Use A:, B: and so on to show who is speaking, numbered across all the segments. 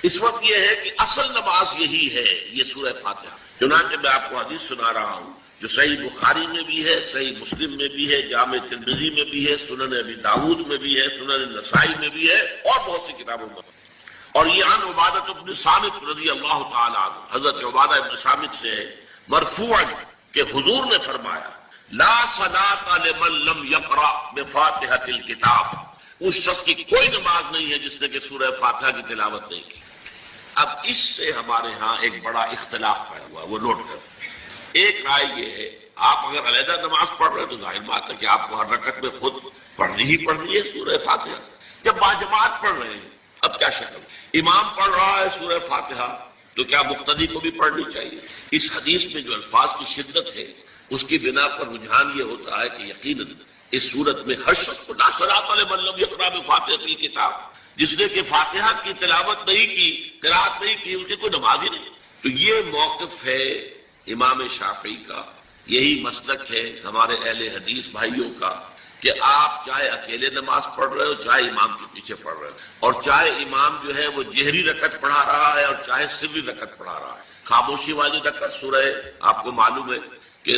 A: اس وقت یہ ہے کہ اصل نماز یہی ہے، یہ سورہ فاتحہ۔ چنانچہ میں آپ کو حدیث سنا رہا ہوں جو صحیح بخاری میں بھی ہے، صحیح مسلم میں بھی ہے، جامع ترمذی میں بھی ہے، سنن ابی داؤد میں بھی ہے، سنن نسائی میں بھی ہے، اور بہت سی کتابوں میں۔ اور یہ عن عبادہ بن صامت رضی اللہ تعالی عنہ، حضرت عبادہ بن صامت سے ہے مرفوعا کہ حضور نے فرمایا لا صلاۃ لمن لم یقرأ بفاتحۃ الکتاب، اس شخص کی کوئی نماز نہیں ہے جس نے کہ سورہ فاتحہ کی تلاوت نہیں کی۔ اب اس سے ہمارے ہاں ایک بڑا اختلاف پیدا ہوا، وہ نوٹ کریں۔ ایک رائے یہ ہے آپ اگر علیحدہ نماز پڑھ رہے ہیں تو ظاہر بات ہے کہ آپ کو ہر رکعت میں خود پڑھنی ہی پڑھنی ہے سورہ فاتحہ۔ جب باجماعت پڑھ رہے ہیں اب کیا شکل، امام پڑھ رہا ہے سورہ فاتحہ تو کیا مقتدی کو بھی پڑھنی چاہیے؟ اس حدیث میں جو الفاظ کی شدت ہے اس کی بنا پر رجحان یہ ہوتا ہے کہ یقیناً اس صورت میں ہر شخص کو لا صلاۃ لمن لم یقرأ بفاتحۃ الکتاب، جس نے کہ فاتحہ کی تلاوت نہیں کی، قرأت نہیں کی، اس کی کوئی نماز ہی نہیں۔ تو یہ موقف ہے امام شافعی کا، یہی مسلک ہے ہمارے اہل حدیث بھائیوں کا کہ آپ چاہے اکیلے نماز پڑھ رہے ہو، چاہے امام کے پیچھے پڑھ رہے ہو، اور چاہے امام جو ہے وہ جہری رکعت پڑھا رہا ہے اور چاہے سری رکعت پڑھا رہا ہے۔ خاموشی والی رکعت سورہ، آپ کو معلوم ہے کہ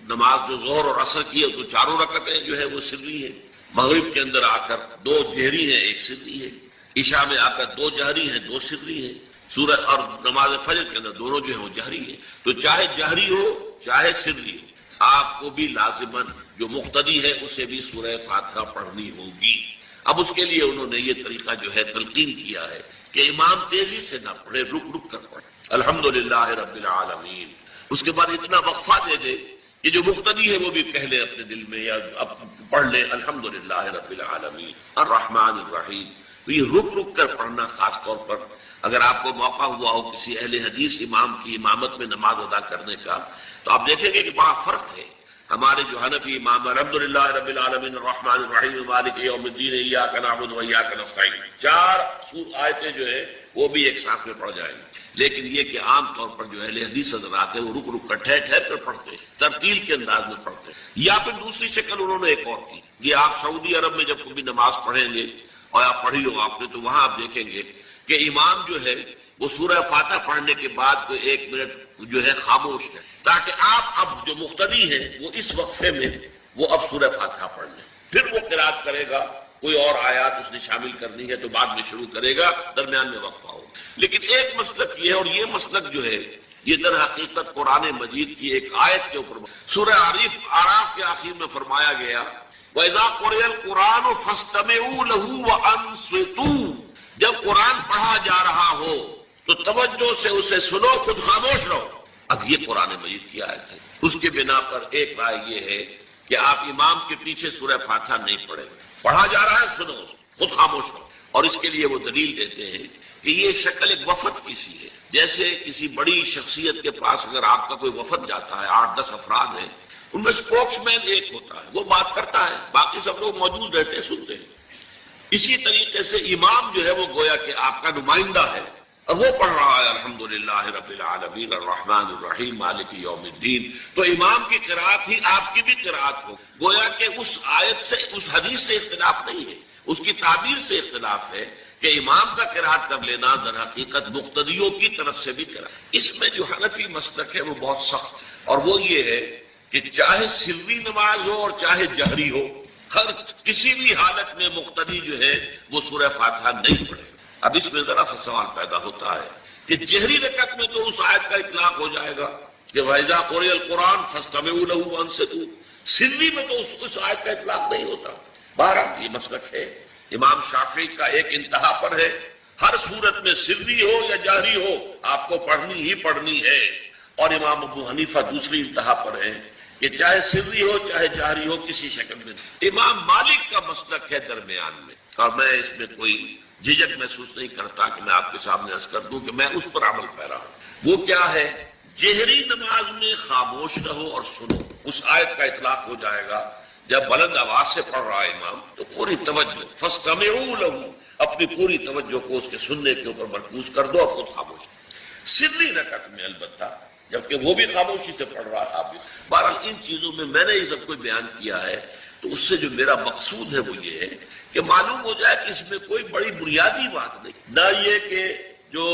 A: نماز جو ظہر اور عصر کی ہے تو چاروں رکعتیں جو ہے وہ سری ہے، مغرب کے اندر آ کر دو جہری ہیں ایک سری ہے، عشاء میں آ کر دو جہری ہیں دو سری ہیں، سورہ اور نماز فجر کے اندر دونوں جو ہے وہ جہری ہے۔ تو چاہے جہری ہو چاہے سری ہو، آپ کو بھی لازماً جو مقتدی ہے اسے بھی سورہ فاتحہ پڑھنی ہوگی۔ اب اس کے لیے انہوں نے یہ طریقہ جو ہے تلقین کیا ہے کہ امام تیزی سے نہ پڑھے، رک رک کر پڑھے الحمدللہ رب العالمین، اس کے بعد اتنا وقفہ دے دے کہ جو مقتدی ہے وہ بھی کہہ لے اپنے دل میں یا پڑھ لے الحمدللہ رب العالمین الرحمن الرحیم۔ تو یہ رک رک کر پڑھنا، خاص طور پر اگر آپ کو موقع ہوا ہو کسی اہل حدیث امام کی امامت میں نماز ادا کرنے کا تو آپ دیکھیں گے کہ بڑا فرق ہے۔ ہمارے جو حنفی امام الحمدللہ رب العالمین الرحمن الرحیم مالک یوم الدین ایاک نعبد و ایاک نستعین، 4 آیتیں جو ہے وہ بھی ایک ساتھ میں پڑھ جائیں گے، لیکن یہ کہ عام طور پر جو اہل حدیث حضرات ہیں وہ رک رک کر ٹھہر ٹھہر کر پڑھتے ہیں، ترتیل کے انداز میں پڑھتے ہیں۔ یا پھر دوسری شکل انہوں نے ایک اور کی، یہ آپ سعودی عرب میں جب کبھی نماز پڑھیں گے اور آپ پڑھی ہو آپ نے تو وہاں آپ دیکھیں گے کہ امام جو ہے وہ سورہ فاتحہ پڑھنے کے بعد تو 1 منٹ جو ہے خاموش ہے، تاکہ آپ اب جو مقتدی ہیں وہ اس وقفے میں وہ اب سورہ فاتحہ پڑھ لیں، پھر وہ قرات کرے گا، کوئی اور آیات اس نے شامل کرنی ہے تو بعد میں شروع کرے گا، درمیان میں وقفہ ہوگا۔ لیکن ایک مسلک یہ ہے، اور یہ مسلک جو ہے یہ در حقیقت قرآن مجید کی ایک آیت کے اوپر سورہ اعراف کے آخر میں فرمایا گیا وَإِذَا قُرِئَ الْقُرْآنُ فَاسْتَمِعُوا لَهُ وَأَنصِتُوا، جب قرآن پڑھا جا رہا ہو تو توجہ سے اسے سنو، خود خاموش رہو۔ اب یہ قرآن مجید کی آیت ہے، اس کے بنا پر ایک رائے یہ ہے کہ آپ امام کے پیچھے سورہ فاتحہ نہیں پڑھیں، پڑھا جا رہا ہے سنو، خود خاموش رہو۔ اور اس کے لیے وہ دلیل دیتے ہیں کہ یہ شکل ایک وفد کی سی ہے، جیسے کسی بڑی شخصیت کے پاس اگر آپ کا کوئی وفد جاتا ہے، 8-10 افراد ہیں، ان میں سپوکس مین ایک ہوتا ہے، وہ بات کرتا ہے، باقی سب لوگ موجود رہتے ہیں، سنتے ہیں۔ اسی طریقے سے امام جو ہے وہ گویا کہ آپ کا نمائندہ ہے، اور وہ پڑھ رہا ہے الحمدللہ رب العالمین الرحمن الرحیم مالک یوم الدین، تو امام کی قرات ہی آپ کی بھی قرات ہو، گویا کہ اس آیت سے، اس حدیث سے اختلاف نہیں ہے، اس کی تعبیر سے اختلاف ہے کہ امام کا قرات کر لینا در حقیقت مقتدیوں کی طرف سے بھی قرات۔ اس میں جو حنفی مسلک ہے وہ بہت سخت ہے، اور وہ یہ ہے کہ چاہے سری نماز ہو اور چاہے جہری ہو، ہر کسی بھی حالت میں مقتدی جو ہے وہ سورہ فاتحہ نہیں پڑھے۔ اب اس میں ذرا سا سوال پیدا ہوتا ہے کہ جہری رکعت میں تو اس آیت کا اطلاق ہو جائے گا کہ وَإِذَا قُرِئَ الْقُرْآنُ فَاسْتَمِعُوا لَهُ وَأَنصِتُوا، سری میں تو اس آیت کا اطلاق نہیں ہوتا۔ بہرحال یہ مسلک ہے امام شافعی کا، ایک انتہا پر ہے، ہر صورت میں سری ہو یا جہری ہو آپ کو پڑھنی ہی پڑھنی ہے، اور امام ابو حنیفہ دوسری انتہا پر ہے کہ چاہے سری ہو چاہے جہری ہو کسی شکل میں۔ امام مالک کا مسلک ہے درمیان میں، اور میں اس میں کوئی جھجک محسوس نہیں کرتا کہ میں آپ کے سامنے عرض کر دوں کہ میں اس پر عمل پیرا ہوں۔ وہ کیا ہے، جہری نماز میں خاموش رہو اور سنو، اس آیت کا اطلاق ہو جائے گا جب بلند آواز سے پڑھ رہا ہے امام تو پوری توجہ، فَاسْتَمِعُوا لَهُ، اپنی پوری توجہ کو اس کے سننے کے اوپر مرکوز کر دو اور خود خاموش۔ سری رکعت میں البتہ جبکہ وہ بھی خاموشی سے پڑھ رہا ہے آپ بھی۔ بہرحال ان چیزوں میں میں نے یہ سب کوئی بیان کیا ہے تو اس سے جو میرا مقصود ہے وہ یہ ہے کہ معلوم ہو جائے کہ اس میں کوئی بڑی بنیادی بات نہیں، نہ یہ کہ جو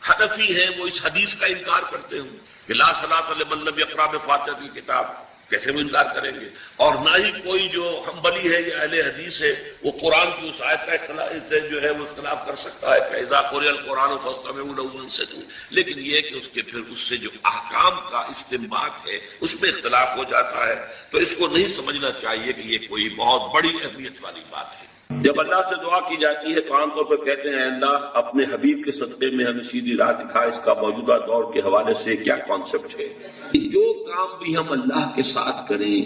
A: حنفی ہیں وہ اس حدیث کا انکار کرتے ہوں کہ لا صلاۃ لمن لم یقرأ بفاتحۃ الکتاب، کیسے وہ انکار کریں گے؟ اور نہ ہی کوئی جو حنبلی ہے یا اہل حدیث ہے وہ قرآن کی اس آیت کا اختلاف جو ہے وہ اختلاف کر سکتا ہے کہ اذا قرئ القرآن فاستمعوا له وانصتوا، لیکن یہ کہ اس کے پھر اس سے جو احکام کا استنباط ہے اس میں اختلاف ہو جاتا ہے، تو اس کو نہیں سمجھنا چاہیے کہ یہ کوئی بہت بڑی اہمیت والی بات ہے۔ جب اللہ سے دعا کی جاتی ہے تو عام طور پر کہتے ہیں اللہ اپنے حبیب کے صدقے میں ہمیں سیدھی راہ دکھا، اس کا موجودہ دور کے حوالے سے کیا کانسیپٹ ہے؟ جو کام بھی ہم اللہ کے ساتھ کریں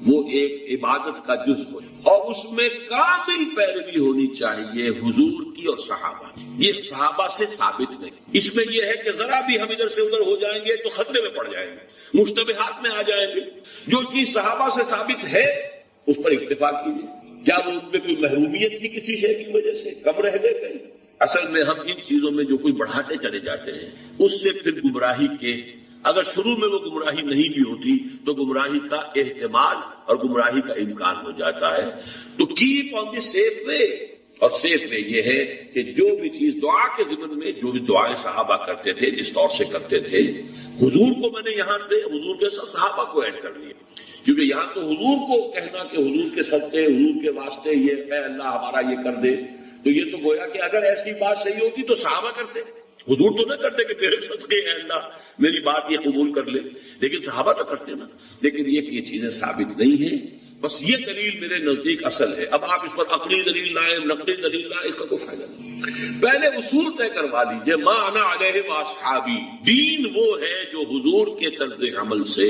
A: وہ ایک عبادت کا جز ہو اور اس میں کامل پیروی ہونی چاہیے حضور کی اور صحابہ کی۔ یہ صحابہ سے ثابت نہیں، اس میں یہ ہے کہ ذرا بھی ہم ادھر سے ادھر ہو جائیں گے تو خطرے میں پڑ جائیں گے، مشتبہات میں آ جائیں گے۔ جو چیز صحابہ سے ثابت ہے اس پر اکتفا کیجیے۔ کیا وہ ان میں کوئی محرومیت تھی کسی شے کی وجہ سے، کم رہ گئے کہیں؟ اصل میں ہم ان چیزوں میں جو کوئی بڑھاتے چلے جاتے ہیں اس سے پھر گمراہی کے، اگر شروع میں وہ گمراہی نہیں بھی ہوتی تو گمراہی کا احتمال اور گمراہی کا امکان ہو جاتا ہے۔ تو کیپ آن دی سیف وے، اور سیف وے یہ ہے کہ جو بھی چیز دعا کے ضمن میں جو بھی دعائیں صحابہ کرتے تھے جس طور سے کرتے تھے، حضور کو میں نے یہاں پہ حضور کے ساتھ صحابہ کو ایڈ کر لیا، کیونکہ یہاں تو حضور کو کہنا کہ حضور کے صدقے حضور کے واسطے یہ اے اللہ ہمارا یہ کر دے، تو یہ تو گویا کہ اگر ایسی بات صحیح ہوتی تو صحابہ کرتے، حضور تو نہ کرتے کہ میرے صدقے اے اللہ میری بات یہ قبول کر لے، لیکن صحابہ تو کرتے نا۔ لیکن یہ چیزیں ثابت نہیں ہیں، بس یہ دلیل میرے نزدیک اصل ہے۔ اب آپ اس پر عقلی دلیل لائیں نقلی دلیل لائیں، اس کا کوئی فائدہ نہیں۔ پہلے اصول طے کروا لیجیے، ما انا علیہ واصحابی، دین وہ ہے جو حضور کے طرز عمل سے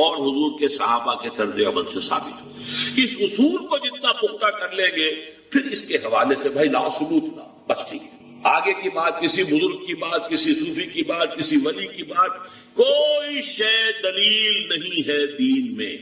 A: اور حضور کے صحابہ کے طرز عمل سے ثابت ہو۔ اس اصول کو جتنا پختہ کر لیں گے پھر اس کے حوالے سے بھائی لا ثبوت لا، بس ٹھیک ہے۔ آگے کی بات، کسی بزرگ کی بات، کسی صوفی کی بات، کسی ولی کی بات، کوئی شے دلیل نہیں ہے دین میں۔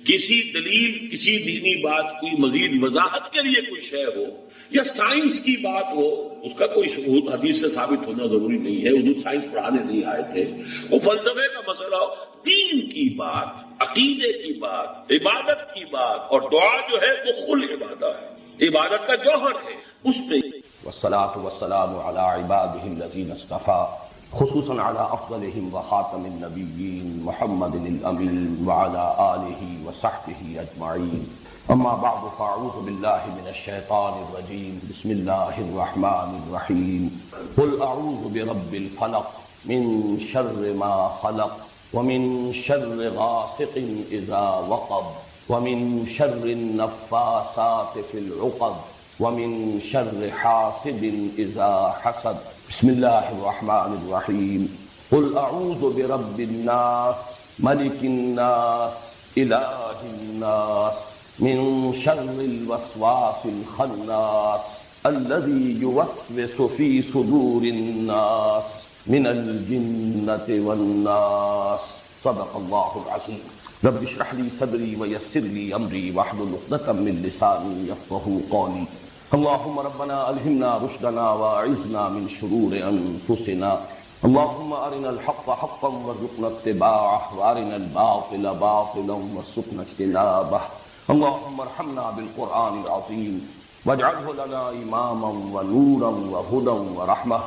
A: کسی دلیل، کسی دینی بات کی مزید وضاحت کے لیے کوئی شے ہو یا سائنس کی بات ہو، اس کا کوئی ثبوت حدیث سے ثابت ہونا ضروری نہیں ہے۔ حضور سائنس پڑھانے نہیں آئے تھے، وہ فلسفے کا مسئلہ ہو، دین کی بات، عقیدے کی بات، عبادت کی بات، اور دعا جو ہے وہ خل عبادت ہے، عبادت کا جوہر ہے، اس میں
B: والصلاة والسلام على عباده الذين اصطفى خصوصا على افضلهم وخاتم النبيين محمد الامين وعلى آله وصحبه اجمعين، اما بعد فاعوذ بالله من الشيطان الرجيم، بسم الله الرحمن الرحيم، قل اعوذ برب الفلق من شر ما خلق ومن شر غاسق اذا وقب ومن شر النفاثات في العقد ومن شر حاسد اذا حسد، بسم الله الرحمن الرحيم، قل اعوذ برب الناس ملك الناس اله الناس من شر الوسواس الخناس الذي يوسوس في صدور الناس من الجنة والناس، صدق الله العظيم۔ رب اشرح لي صدري ويسر لي امري واحلل عقدة من لساني يفقهوا قولي، اللهم ربنا الهمنا رشدنا واعذنا من شرور انفسنا، اللهم ارنا الحق حقا وارزقنا اتباعه وارنا الباطل باطلا وارزقنا اجتنابه، اللهم ارحمنا بالقرآن العظيم واجعله لنا اماما ونورا وهدى ورحمة،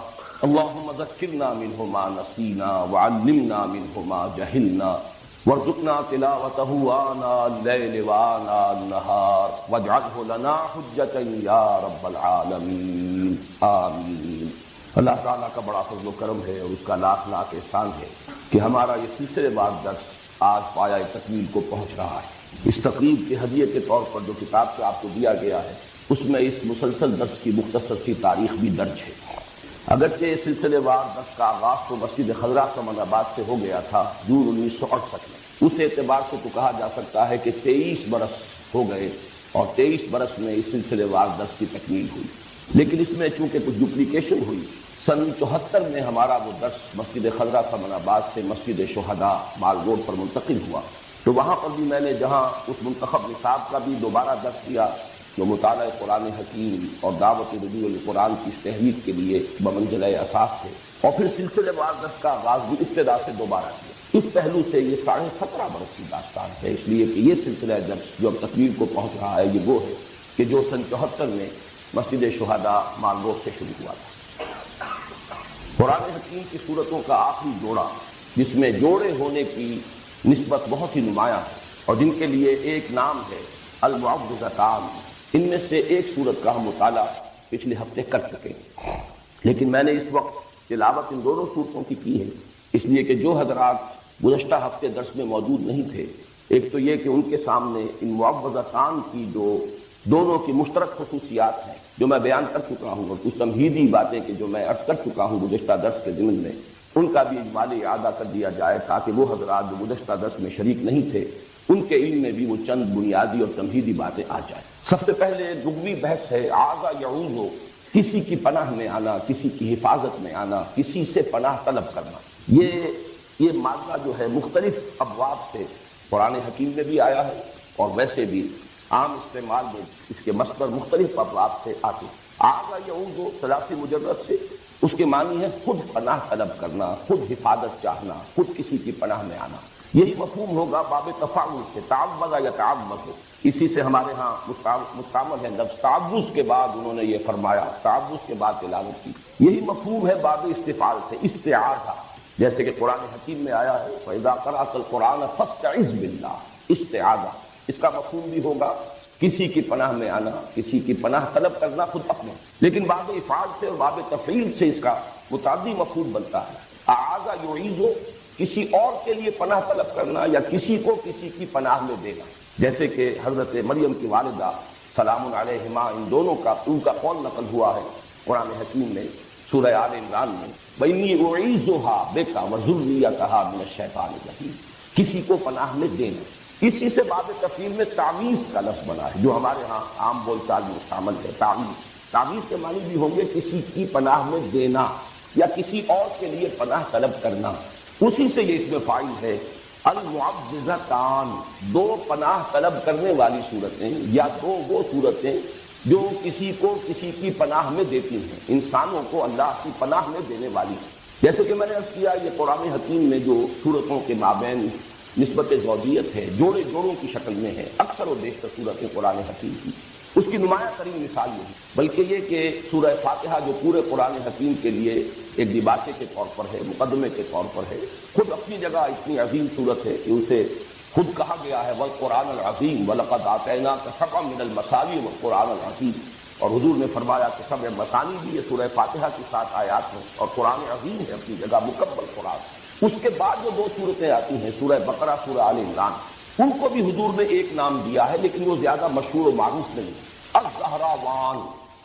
B: اللهم ذكرنا منه ما نسينا وعلمنا منه ما جهلنا وارزقنا تلاوته آناء الليل وآناء النهار واجعله لنا حجة يا رب العالمين، آمین۔ اللہ تعالیٰ کا بڑا فضل و کرم ہے اور اس کا لاکھ لاکھ احسان ہے کہ ہمارا یہ سلسلے وار درس آج پایہ تکمیل کو پہنچ رہا ہے۔ اس تقریب کے ہدیے کے طور پر جو کتاب سے آپ کو دیا گیا ہے اس میں اس مسلسل درس کی مختصر سی تاریخ بھی درج ہے۔ اگرچہ سلسلے وار درس کا آغاز تو مسجد خضرہ سمن آباد سے ہو گیا تھا جون 1968 میں، اس اعتبار سے تو کہا جا سکتا ہے کہ 23 برس ہو گئے اور 23 برس میں اس سلسلے وار درس کی تکمیل ہوئی، لیکن اس میں چونکہ کچھ ڈپلیکیشن ہوئی، سن 74 میں ہمارا وہ درس مسجد خضرہ سمن آباد سے مسجد شہداء مال روڈ پر منتقل ہوا، تو وہاں پر بھی میں نے جہاں اس منتخب نصاب کا بھی دوبارہ درس کیا جو مطالعہ قرآن حکیم اور دعوت رجوع القرآن کی تحریک کے لیے بمنزلہ اساس تھے، اور پھر سلسلے وار درس کا آغاز بھی ابتدا سے دوبارہ کیا۔ اس پہلو سے یہ 17.5 برس کی داستان ہے، اس لیے کہ یہ سلسلہ درس جو اب تکمیل کو پہنچ رہا ہے یہ وہ ہے کہ جو سن 74 میں مسجد شہداء مال روڈ سے شروع ہوا تھا۔ قرآن حکیم کی صورتوں کا آخری جوڑا جس میں جوڑے ہونے کی نسبت بہت ہی نمایاں ہے اور جن کے لیے ایک نام ہے المعوذتان، ان میں سے ایک صورت کا ہم مطالعہ پچھلے ہفتے کر چکے ہیں، لیکن میں نے اس وقت تلاوت ان دونوں صورتوں کی ہے اس لیے کہ جو حضرات گزشتہ ہفتے درس میں موجود نہیں تھے، ایک تو یہ کہ ان کے سامنے ان معوذتان کی جو دونوں کی مشترک خصوصیات ہیں جو میں بیان کر چکا ہوں اور کچھ تمہیدی باتیں کہ جو میں عرض کر چکا ہوں گزشتہ درس کے ضمن میں، ان کا بھی اجمالی اعادہ کر دیا جائے تاکہ وہ حضرات جو گزشتہ درس میں شریک نہیں تھے ان کے علم میں بھی وہ چند بنیادی اور تمہیدی باتیں آ جائیں۔ سب سے پہلے لغوی بحث ہے آذا یعوذ، کسی کی پناہ میں آنا، کسی کی حفاظت میں آنا، کسی سے پناہ طلب کرنا۔ یہ مادہ جو ہے مختلف ابواب سے قرآن حکیم میں بھی آیا ہے اور ویسے بھی عام استعمال میں اس کے مصدر مختلف ابواب سے آتے ہیں۔ آذا یعوذ ثلاثی مجرد سے اس کے معنی ہے خود پناہ طلب کرنا، خود حفاظت چاہنا، خود کسی کی پناہ میں آنا۔ یہی مفہوم ہوگا باب تفاعل سے، تعوذ یا تعوذ، اسی سے ہمارے ہاں مستعمل ہے لفظ تعوذ کے بعد انہوں نے یہ فرمایا، تعوذ کے بعد تلاوت کی۔ یہی مفہوم ہے باب استفعال سے، استعاذہ، جیسے کہ قرآن حکیم میں آیا ہے فَإِذَا قَرَأْتَ الْقُرْآنَ فَاسْتَعِذْ بِاللَّهِ، استعاذہ، اس کا مفہوم بھی ہوگا کسی کی پناہ میں آنا، کسی کی پناہ طلب کرنا خود اپنے، لیکن باب افعال سے اور باب تفعیل سے اس کا متعدی مفہوم بنتا ہے۔ اعاذ یعیذ، کسی اور کے لیے پناہ طلب کرنا یا کسی کو کسی کی پناہ میں دینا، جیسے کہ حضرت مریم کی والدہ سلام علیہما ان دونوں کا ان کا قول نقل ہوا ہے قرآن حکیم میں سورہ آل عمران میں، وَإِنِّي أُعِيذُهَا بِكَ وَذُرِّيَّتَهَا مِنَ الشَّيْطَانِ الرَّجِيمِ، کسی کو پناہ میں دینا۔ اسی سے باب تفعیل میں تعویذ کا لفظ بنا ہے جو ہمارے ہاں عام بول چال میں مستعمل ہے۔ تعویذ کے معنی بھی ہوں گے کسی کی پناہ میں دینا یا کسی اور کے لیے پناہ طلب کرنا، اسی سے یہ اس میں فاعل ہے۔ المعوذتان، دو پناہ طلب کرنے والی صورتیں یا دو وہ صورتیں جو کسی کو کسی کی پناہ میں دیتی ہیں، انسانوں کو اللہ کی پناہ میں دینے والی ہیں۔ جیسے کہ میں نے عرض کیا یہ قرآن حکیم میں جو صورتوں کے مابین نسبت زوجیت ہے، جوڑے جوڑوں کی شکل میں ہے، اکثر و بیشتر صورتیں قرآن حکیم کی، اس کی نمایاں ترین مثال نہیں بلکہ یہ کہ سورہ فاتحہ جو پورے قرآن حکیم کے لیے ایک دیباچے کے طور پر ہے، مقدمے کے طور پر ہے، خود اپنی جگہ اتنی عظیم صورت ہے کہ اسے خود کہا گیا ہے والقرآن العظیم وَلَقَدْ آتَيْنَاكَ سَبْعًا مِنَ الْمَثَانِي وَالقرآن العظیم، اور حضور نے فرمایا کہ سبع مثانی بھی یہ سورہ فاتحہ کی 7 آیات ہیں اور قرآن عظیم ہے اپنی جگہ مکمل قرآن۔ اس کے بعد جو دو صورتیں آتی ہیں سورہ بقرہ، سورہ آل عمران، ان کو بھی حضور نے ایک نام دیا ہے لیکن وہ زیادہ مشہور و معروف نہیں۔ الزہراوان،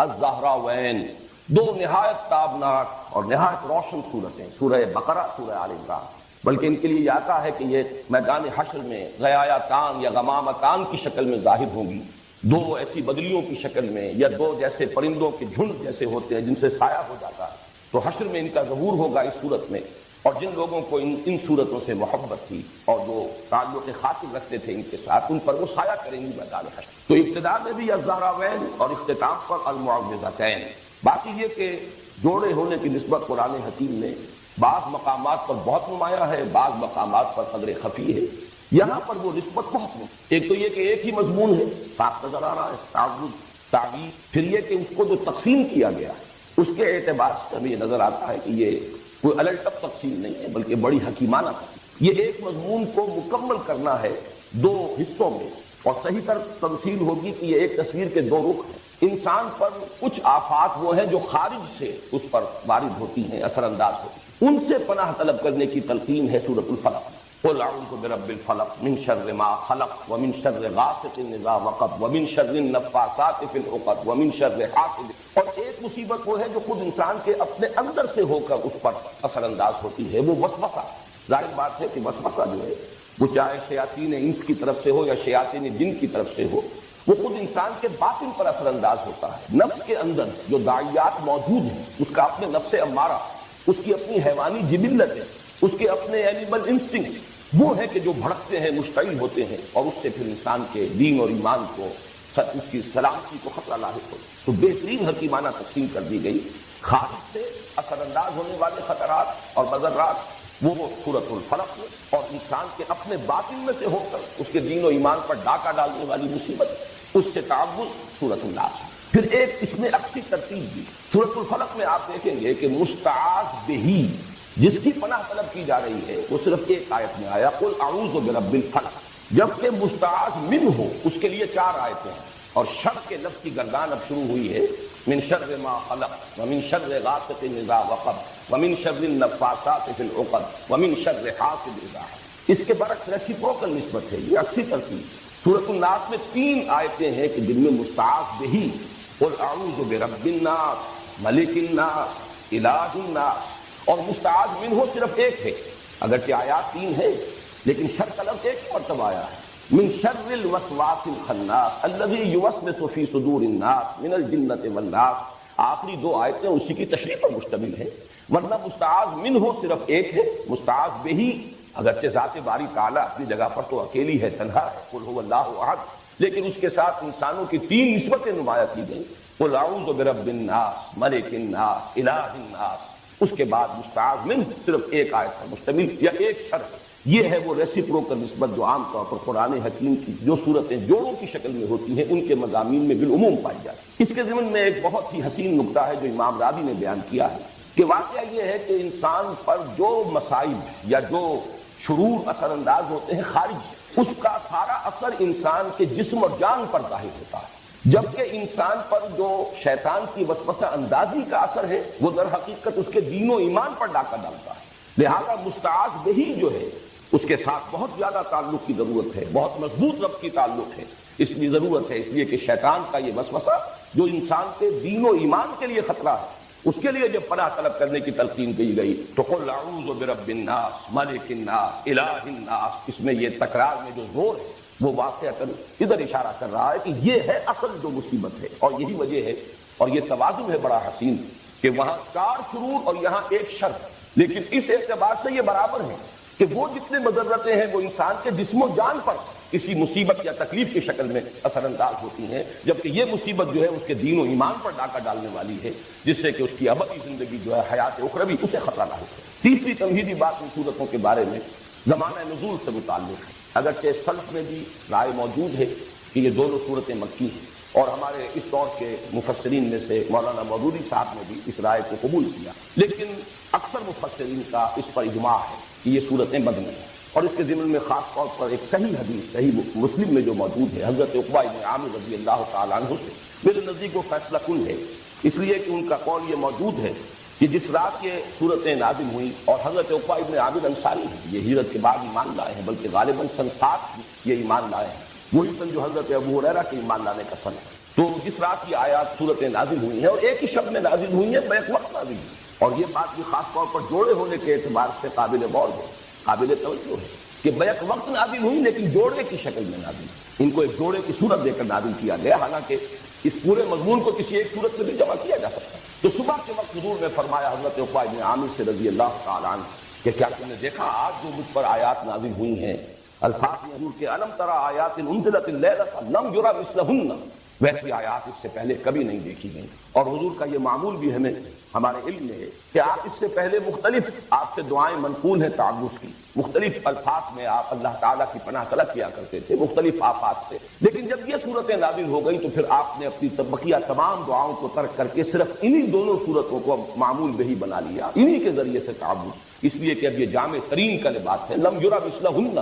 B: الزہراوین، دو نہایت تابناک اور نہایت روشن صورتیں، سورہ بقرہ، سورہ آل عمران، بلکہ ان کے لیے یہ آتا ہے کہ یہ میدان حشر میں غیایتان یا غمامتان کی شکل میں ظاہر ہوں گی، دو ایسی بدلیوں کی شکل میں یا دو جیسے پرندوں کے جھنڈ جیسے ہوتے ہیں جن سے سایہ ہو جاتا ہے، تو حشر میں ان کا ظہور ہوگا اس صورت میں۔ اور جن لوگوں کو ان صورتوں سے محبت تھی اور جو تعلق خاطر رکھتے تھے ان کے ساتھ، ان پر وہ سایہ کریں گی میدان حشر۔ تو ابتدا میں بھی الزہراوین اور اختتام پر المعوذتین۔ باقی یہ کہ جوڑے ہونے کی نسبت قرآن حکیم میں بعض مقامات پر بہت نمایاں ہے، بعض مقامات پر قدر خفی ہے۔ یہاں پر وہ نسبت بہت ہے، ایک تو یہ کہ ایک ہی مضمون ہے، صاف نظر آ رہا ہے تعوذ، تعویذ، پھر یہ کہ اس کو جو تقسیم کیا گیا ہے اس کے اعتبار سے ہمیں یہ نظر آتا ہے کہ یہ کوئی الٹپ تقسیم نہیں ہے بلکہ بڑی حکیمانہ تقسیم۔ یہ ایک مضمون کو مکمل کرنا ہے دو حصوں میں، اور صحیح تر تمثیل ہوگی کہ یہ ایک تصویر کے دو رخ ہیں۔ انسان پر کچھ آفات وہ ہیں جو خارج سے اس پر وارد ہوتی ہیں، اثر انداز ہوتی ہیں، ان سے پناہ طلب کرنے کی تلقین ہے سورۃ الفلق۔ قل اعوذ برب الفلق من شر ما خلق ومن شر غاسق اذا وقب ومن شر النفاثات في العقد ومن شر حاسد۔ اور ایک مصیبت وہ ہے جو خود انسان کے اپنے اندر سے ہو کر اس پر اثر انداز ہوتی ہے، وہ وسوسہ۔ ظاہر بات ہے کہ وسوسہ جو ہے وہ چاہے شیاطین انس کی طرف سے ہو یا شیاطین جن کی طرف سے ہو، وہ خود انسان کے باطن پر اثر انداز ہوتا ہے۔ نفس کے اندر جو داعیات موجود ہیں، اس کا اپنے نفس امارہ، اس کی اپنی حیوانی جبلت ہے، اس کے اپنے اینیمل انسٹنکٹس، وہ ہے کہ جو بھڑکتے ہیں، مشتعل ہوتے ہیں، اور اس سے پھر انسان کے دین اور ایمان کو، اس کی سلامتی کو خطرہ لاحق ہو۔ تو بہترین حکیمانہ تقسیم کر دی گئی، خارج سے اثر انداز ہونے والے خطرات اور مضرات وہ سورۃ الفلق ہے، اور انسان کے اپنے باطن میں سے ہو کر اس کے دین و ایمان پر ڈاکہ ڈالنے والی مصیبت، اس سے تعوذ سورۃ الناس۔ پھر ایک اس میں عکسی ترتیب بھی سورۃ الفلق میں آپ دیکھیں گے کہ مستعاذ بہی جس کی پناہ طلب کی جا رہی ہے وہ صرف ایک آیت میں آیا قل اعوذ برب الفلق، جبکہ مستعاذ من ہو اس کے لیے 4 آیتیں ہیں، اور شر کے لفظ کی گردان اب شروع ہوئی ہے، من شر ما خلق ومن شر غاسق اذا وقب ومن شر النفاثات فی العقد ومن شر حاسد اذا حسد۔ اس کے برعکس ریسیپروکل نسبت ہے، یہ عکسی ترتیب۔ سورۃ الناس میں 3 آیتیں ہیں کہ جن میں مستعاذ بہی قل اعوذ برب الناس ملک الناس الہ الناس، اور مستعاذ منہ صرف ایک ہے، اگرچہ آیات 3 ہے لیکن شر کا لفظ ایک مرتبہ آیا ہے، من شر الوسواس الخناس الذی یوسوس فی صدور الناس من الجنۃ والناس۔ آخری 2 آیتیں اسی کی تشریح پر مشتمل ہیں، ورنہ مستعاذ منہ صرف ایک ہے، مستعاذ بہی اگرچہ ذات باری تعالیٰ اپنی جگہ پر تو اکیلی ہے، تنہا ہے، قل هو اللہ احد، لیکن اس کے ساتھ انسانوں کی 3 نسبتیں نمایاں کی گئیں، قل اعوذ برب الناس ملک الناس الہ الناس۔ اس کے بعد مستعاذ من صرف ایک آیت پر مشتمل یا ایک شرط، یہ ہے وہ ریسیپروکل نسبت جو عام طور پر قرآن حکیم کی جو صورتیں جوڑوں کی شکل میں ہوتی ہیں ان کے مضامین میں بالعموم پائی جاتی ہے۔ اس کے ضمن میں ایک بہت ہی حسین نکتہ ہے جو امام راضی نے بیان کیا ہے کہ واقعہ یہ ہے کہ انسان پر جو مصائب یا جو شرور اثر انداز ہوتے ہیں خارج، اس کا سارا اثر انسان کے جسم اور جان پر ظاہر ہوتا ہے، جبکہ انسان پر جو شیطان کی وسوسہ اندازی کا اثر ہے وہ در حقیقت اس کے دین و ایمان پر ڈاکہ ڈالتا ہے۔ لہذا مستعاذ بہی جو ہے اس کے ساتھ بہت زیادہ تعلق کی ضرورت ہے، بہت مضبوط ربط کی تعلق ہے، اس لیے ضرورت ہے، اس لیے کہ شیطان کا یہ وسوسہ جو انسان کے دین و ایمان کے لیے خطرہ ہے، اس کے لیے جب پناہ طلب کرنے کی تلقین کی گئی تو قل اعوذ برب الناس ملک الناس الہ الناس، اس میں یہ تکرار میں جو زور ہے وہ واقعہ ادھر اشارہ کر رہا ہے کہ یہ ہے اصل جو مصیبت ہے، اور یہی وجہ ہے اور یہ توازن ہے بڑا حسین کہ وہاں 4 شرور اور یہاں ایک شر، لیکن اس اعتبار سے یہ برابر ہے کہ وہ جتنے مضرتیں ہیں وہ انسان کے جسم و جان پر کسی مصیبت یا تکلیف کی شکل میں اثر انداز ہوتی ہیں، جبکہ یہ مصیبت جو ہے اس کے دین و ایمان پر ڈاکہ ڈالنے والی ہے، جس سے کہ اس کی ابدی زندگی جو ہے حیات اخروی اسے خطرہ نہ ہو۔ تیسری تمہیدی بات ان صورتوں کے بارے میں زمانہ نزول سے متعلق ہے، اگرچہ سلف میں بھی رائے موجود ہے کہ یہ دونوں صورتیں مکی ہیں، اور ہمارے اس دور کے مفسرین میں سے مولانا مودودی صاحب نے بھی اس رائے کو قبول کیا، لیکن اکثر مفسرین کا اس پر اجماع ہے کہ یہ صورتیں مدنی ہیں، اور اس کے ضمن میں خاص طور پر ایک صحیح حدیث صحیح مسلم میں جو موجود ہے حضرت عقبہ بن عامر رضی اللہ تعالیٰ عنہ سے، میرے نزدیک وہ فیصلہ کن ہے، اس لیے کہ ان کا قول یہ موجود ہے کہ جس رات یہ صورتیں نازل ہوئیں، اور حضرت عقبہ بن عامر انصاری ہیں، یہ ہجرت کے بعد ایمان لائے ہیں، بلکہ غالباً سن 7 یہ ایمان لائے ہیں، وہی سن جو حضرت ابو ہریرہ کے ایمان لانے کا سن ہے۔ تو جس رات کی آیات صورتیں نازل ہوئی ہیں اور ایک ہی شب میں نازل ہوئی ہیں، بیک وقت نازل ہوئی، اور یہ بات بھی خاص طور پر جوڑے ہونے کے اعتبار سے قابل غور ہے، قابل توجہ ہے کہ بیک وقت نازل ہوئی لیکن جوڑے کی شکل میں نازل، ان کو ایک جوڑے کی صورت دے کر نازل کیا گیا، حالانکہ اس پورے مضمون کو کسی ایک صورت میں بھی جمع کیا جا سکتا ہے۔ تو صبح کے وقت حضور نے فرمایا حضرت عقبہ بن عامر سے رضی اللہ تعالیٰ عنہ کہ کیا تم نے دیکھا آج جو مجھ پر آیات نازل ہوئی ہیں، الفاظ حضور کے الم تری آیات انزلت اللیلۃ لم یری مثلہن، ویسی آیات اس سے پہلے کبھی نہیں دیکھی گئی، اور حضور کا یہ معمول بھی ہمیں ہمارے علم میں ہے کہ آپ اس سے پہلے مختلف آپ سے دعائیں منقول ہیں تعوذ کی، مختلف الفاظ میں آپ اللہ تعالیٰ کی پناہ طلب کیا کرتے تھے مختلف آفات سے، لیکن جب یہ صورتیں نازل ہو گئی تو پھر آپ نے اپنی بقیہ تمام دعاؤں کو ترک کر کے صرف انہی دونوں صورتوں کو معمول بہی بنا لیا، انہی کے ذریعے سے تعوذ، اس لیے کہ اب یہ جامع ترین کا لباس ہے، لم یری مثلہن،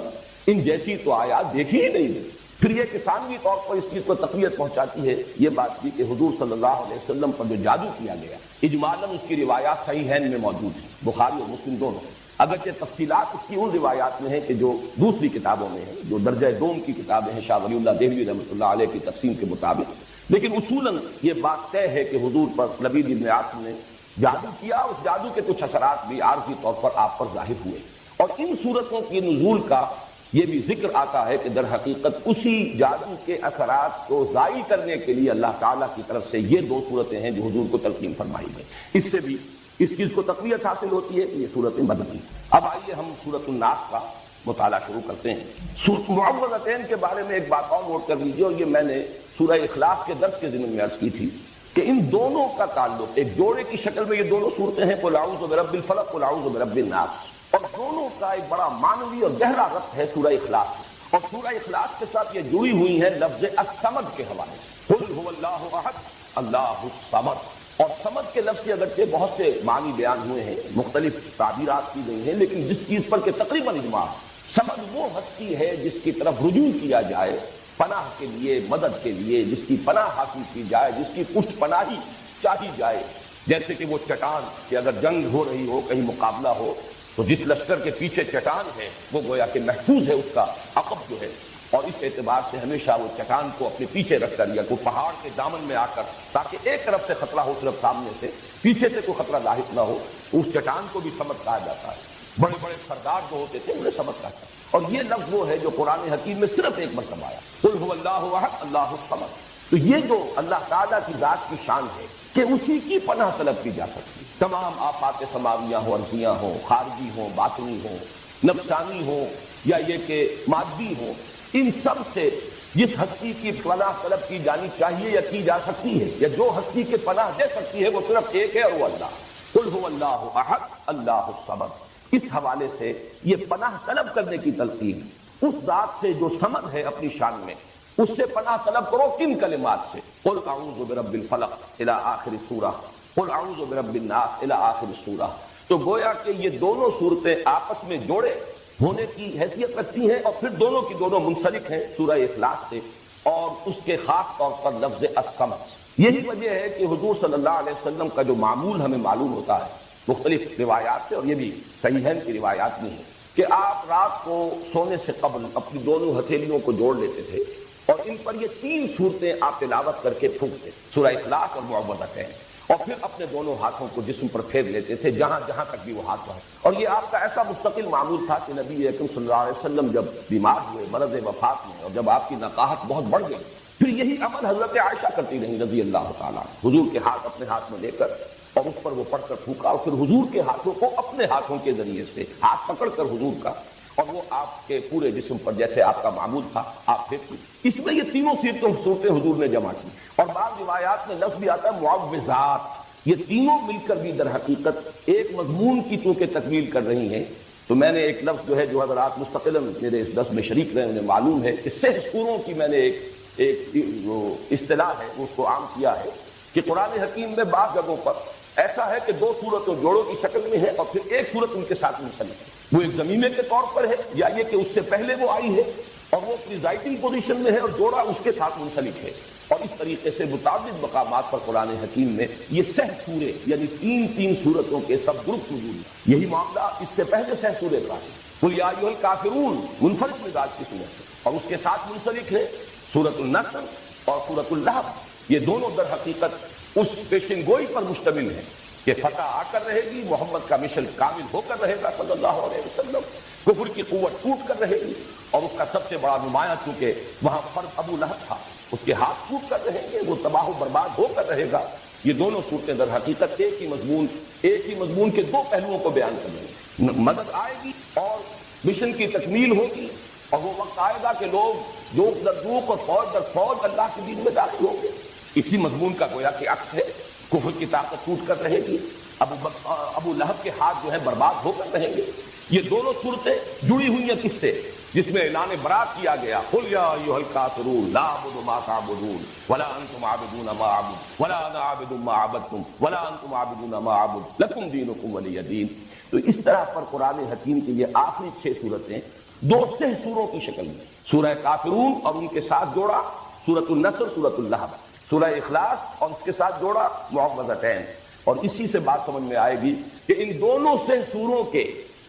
B: ان جیسی تو آیات دیکھی ہی نہیں گئی۔ پھر یہ کہ ثانوی طور پر اس چیز کو تقویت پہنچاتی ہے یہ بات کی کہ حضور صلی اللہ علیہ وسلم پر جو جادو کیا گیا اجمالاً اس کی روایات صحیحین میں موجود ہیں، بخاری اور مسلم دونوں، اگرچہ تفصیلات اس کی ان روایات میں ہیں کہ جو دوسری کتابوں میں ہیں، جو درجہ دوم کی کتابیں ہیں شاہ ولی اللہ دہلوی رحمۃ اللہ علیہ کی تقسیم کے مطابق، لیکن اصولاً یہ بات طے ہے کہ حضور پر لبید بن عاصم نے جادو کیا، اس جادو کے کچھ اثرات بھی عارضی طور پر آپ پر ظاہر ہوئے، اور ان صورتوں کی نزول کا یہ بھی ذکر آتا ہے کہ در حقیقت اسی جادو کے اثرات کو زائل کرنے کے لیے اللہ تعالیٰ کی طرف سے یہ 2 صورتیں ہیں جو حضور کو تلقین فرمائی گئی، اس سے بھی اس چیز کو تقویت حاصل ہوتی ہے کہ یہ صورتیں مدنی ہیں۔ اب آئیے ہم سورۃ الناس کا مطالعہ شروع کرتے ہیں۔ سورۃ معوذتین کے بارے میں ایک بات اور نوٹ کر لیجیے، اور یہ میں نے سورہ اخلاص کے درس کے ضمن میں عرض کی تھی کہ ان دونوں کا تعلق ایک جوڑے کی شکل میں یہ دونوں صورتیں ہیں، قل اعوذ برب الفلق قل اعوذ برب الناس، اور دونوں کا ایک بڑا معنوی اور گہرا ربط ہے سورہ اخلاص، اور سورہ اخلاص کے ساتھ یہ جڑی ہوئی ہیں لفظ الصمد کے حوالے سے، قل هو اللہ احد اللہ الصمد. اور صمد کے لفظ کے اگرچہ بہت سے معنی بیان ہوئے ہیں، مختلف تعبیرات کی گئی ہیں، لیکن جس چیز پر کہ تقریباً اجماع، صمد وہ ہستی ہے جس کی طرف رجوع کیا جائے پناہ کے لیے، مدد کے لیے، جس کی پناہ حاصل کی جائے، جس کی پشت پناہی چاہی جائے. جیسے کہ وہ چٹان کہ اگر جنگ ہو رہی ہو، کہیں مقابلہ ہو، تو جس لشکر کے پیچھے چٹان ہے وہ گویا کہ محفوظ ہے، اس کا عقب جو ہے. اور اس اعتبار سے ہمیشہ وہ چٹان کو اپنے پیچھے رکھ کر یا کوئی پہاڑ کے دامن میں آ کر، تاکہ ایک طرف سے خطرہ ہو صرف سامنے سے، پیچھے سے کوئی خطرہ لاحق نہ ہو، اس چٹان کو بھی صمد کہا جاتا ہے. بڑے بڑے سردار جو ہوتے تھے انہیں صمد کہا جاتا. اور یہ لفظ وہ ہے جو قرآن حکیم میں صرف ایک مرتبہ آیا، قل هو اللہ احد اللہ الصمد. تو یہ جو اللہ تعالیٰ کی ذات کی شان ہے کہ اسی کی پناہ طلب کی جا سکتی. تمام آفات سماویہ ہوں، ارضیاں ہوں، خارجی ہوں، باطنی ہوں، نفسانی ہوں یا یہ کہ مادی ہوں، ان سب سے جس ہستی کی پناہ طلب کی جانی چاہیے یا کی جا سکتی ہے، یا جو ہستی کے پناہ دے سکتی ہے، وہ صرف ایک ہے، اور وہ اللہ. قل هو اللہ احد اللہ الصمد. اس حوالے سے یہ پناہ طلب کرنے کی تلقین اس ذات سے جو صمد ہے اپنی شان میں، اس سے پناہ طلب کرو. کن کلمات سے؟ قل اعوذ برب الفلق الی آخر سورہ، قل اعوذ برب الناس الی آخر سورہ. تو گویا کہ یہ دونوں صورتیں آپس میں جوڑے ہونے کی حیثیت رکھتی ہیں، اور پھر دونوں کی دونوں منسلک ہیں سورہ اخلاص سے، اور اس کے خاص طور پر لفظ الصمد. یہی وجہ ہے کہ حضور صلی اللہ علیہ وسلم کا جو معمول ہمیں معلوم ہوتا ہے مختلف روایات سے، اور یہ بھی صحیحین کی روایات میں ہے، کہ آپ رات کو سونے سے قبل اپنی دونوں ہتھیلیوں کو جوڑ لیتے تھے، اور ان پر یہ 3 صورتیں آپ تلاوت کر کے پھونکتے، سورہ اخلاص اور معوذتین، اور پھر اپنے دونوں ہاتھوں کو جسم پر پھیر لیتے تھے جہاں جہاں تک بھی وہ ہاتھ پہنچے. اور یہ آپ کا ایسا مستقل معمول تھا کہ نبی اکرم صلی اللہ علیہ وسلم جب بیمار ہوئے مرض وفات میں، اور جب آپ کی نقاہت بہت بڑھ گئی، پھر یہی عمل حضرت عائشہ کرتی رہی رضی اللہ تعالیٰ، حضور کے ہاتھ اپنے ہاتھ میں لے کر اور اس پر وہ پڑھ کر پھونکا، اور پھر حضور کے ہاتھوں کو اپنے ہاتھوں کے ذریعے سے ہاتھ پکڑ کر حضور کا، اور وہ آپ کے پورے جسم پر جیسے آپ کا معمول تھا آپ پھینکتے. اس میں یہ تینوں صورتیں حضور نے جمع کی. اور بعض روایات میں لفظ بھی آتا ہے معوذات. یہ تینوں مل کر بھی در حقیقت ایک مضمون کی چونکہ تکمیل کر رہی ہیں. تو میں نے ایک لفظ جو ہے جو حضرات مستقلاً میرے اس درس میں شریک رہے انہیں معلوم ہے کہ 6 سوروں کی میں نے ایک جو اصطلاح ہے اس کو عام کیا ہے کہ قرآن حکیم میں بعض جگہوں پر ایسا ہے کہ 2 صورتوں جوڑوں کی شکل میں ہے، اور پھر ایک صورت ان کے ساتھ منسلک ہے. وہ ایک ضمیمے کے طور پر ہے، یا یہ کہ اس سے پہلے وہ آئی ہے اور وہ پریزائڈنگ پوزیشن میں ہے اور جوڑا اس کے ساتھ منسلک ہے. اور اس طریقے سے متعدد مقامات پر قرآن حکیم میں یہ 6 سورے یعنی 3 صورتوں کے سب گروپ موجود ہیں. یہی معاملہ اس سے پہلے 6 سورے کا ہے. قل یا ایھا الکافرون منفرد مزاج کی صورت ہے، اور اس کے ساتھ منسلک ہے سورۃ النصر اور سورۃ اللہب. یہ دونوں در حقیقت اس پیشن گوئی پر مشتمل ہے کہ فتح آ کر رہے گی، محمد کا مشن کامل ہو کر رہے گا صلی اللہ علیہ وسلم، کفر کی قوت ٹوٹ کر رہے گی، اور اس کا سب سے بڑا نمایاں چونکہ وہاں فرد ابو لہب تھا، اس کے ہاتھ ٹوٹ کر رہیں گے، وہ تباہ و برباد ہو کر رہے گا. یہ دونوں صورتیں در حقیقت ایک ہی مضمون کے 2 پہلوؤں کو بیان کر رہے ہیں. مدد آئے گی اور مشن کی تکمیل ہوگی، اور وہ وقت آئے گا کہ لوگ دوک در دوک اور فوج در فوج اللہ کے دین میں داخل ہوں گے. اسی مضمون کا گویا کہ عکس ہے. کفر کی طاقت ٹوٹ کر رہے گی، ابو لہب کے ہاتھ جو ہے برباد ہو کر رہیں گے. یہ دونوں صورتیں جڑی ہوئی ہیں کس سے؟ جس میں اعلان برات کیا گیا، قل یا ایھا الکافرون لا اعبد ما تعبدون ولا انتم عابدون ما اعبد ولا انا عابد ما عبدتم ولا انتم عابدون ما اعبد لکم دینکم ولی دین. تو اس طرح پر قرآن حکیم کی یہ آخری 6 صورتیں 2 سوروں کی شکل میں، سورہ کافرون اور ان کے ساتھ جوڑا سورۃ النصر، سورۃ اللہب، سورہ اخلاص اور اس کے ساتھ جوڑا معوذتین. اور اسی سے بات سمجھ میں آئے گی کہ ان دونوں 6 سوروں کے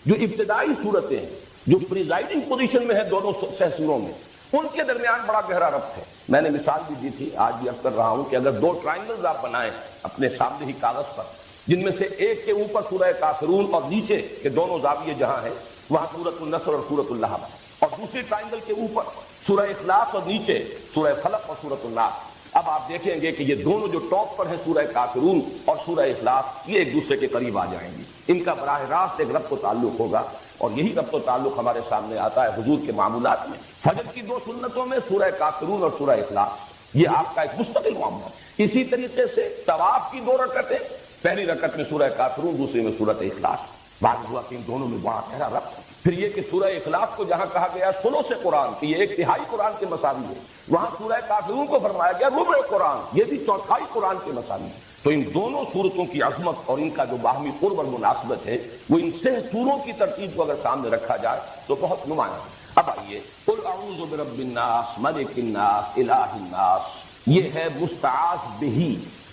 B: جو ابتدائی صورتیں ہیں جو پریزائڈنگ پوزیشن میں ہے دونوں 6 سوروں میں، ان کے درمیان بڑا گہرا ربط ہے. میں نے مثال بھی دی تھی، آج بھی عرض کر رہا ہوں کہ اگر 2 ٹرائنگلز آپ بنائیں اپنے سامنے ہی کاغذ پر، جن میں سے ایک کے اوپر سورہ کافرون اور نیچے کے دونوں زاویے جہاں ہیں وہاں سورۃ النصر اور سورۃ اللہب، اور دوسری ٹرائنگل کے اوپر سورہ اخلاص اور نیچے سورہ فلق اور سورۃ الناس. اب آپ دیکھیں گے کہ یہ دونوں جو ٹاپ پر ہیں سورہ کافرون اور سورہ اخلاص، یہ ایک دوسرے کے قریب آ جائیں گی. ان کا براہ راست ایک ربط و تعلق ہوگا، اور یہی ربط و تعلق ہمارے سامنے آتا ہے حضور کے معمولات میں. فجر کی 2 سنتوں میں سورہ کافرون اور سورہ اخلاص یہ آپ کا ایک مستقل معاملہ. اسی طریقے سے طواف کی 2 رکعتیں، پہلی رکعت میں سورہ کافرون، دوسری میں سورۃ اخلاص. بات ہوا کہ ان دونوں میں بڑا گہرا ربط ہے. پھر یہ کہ سورہ اخلاص کو جہاں کہا گیا سلو سے قرآن کہ یہ 1/3 قرآن کے مساوی ہے، وہاں سورہ کافرون کو فرمایا گیا ربع قرآن، یہ بھی 1/4 قرآن کے مساوی ہے۔ تو ان دونوں سورتوں کی عظمت اور ان کا جو باہمی قرب اور مناسبت ہے وہ ان سے سوروں کی ترتیب کو اگر سامنے رکھا جائے تو بہت نمایاں ہے۔ اب آئیے قل اعوذ برب الناس ملک الناس الہ الناس، یہ ہے مستعاذ بہ،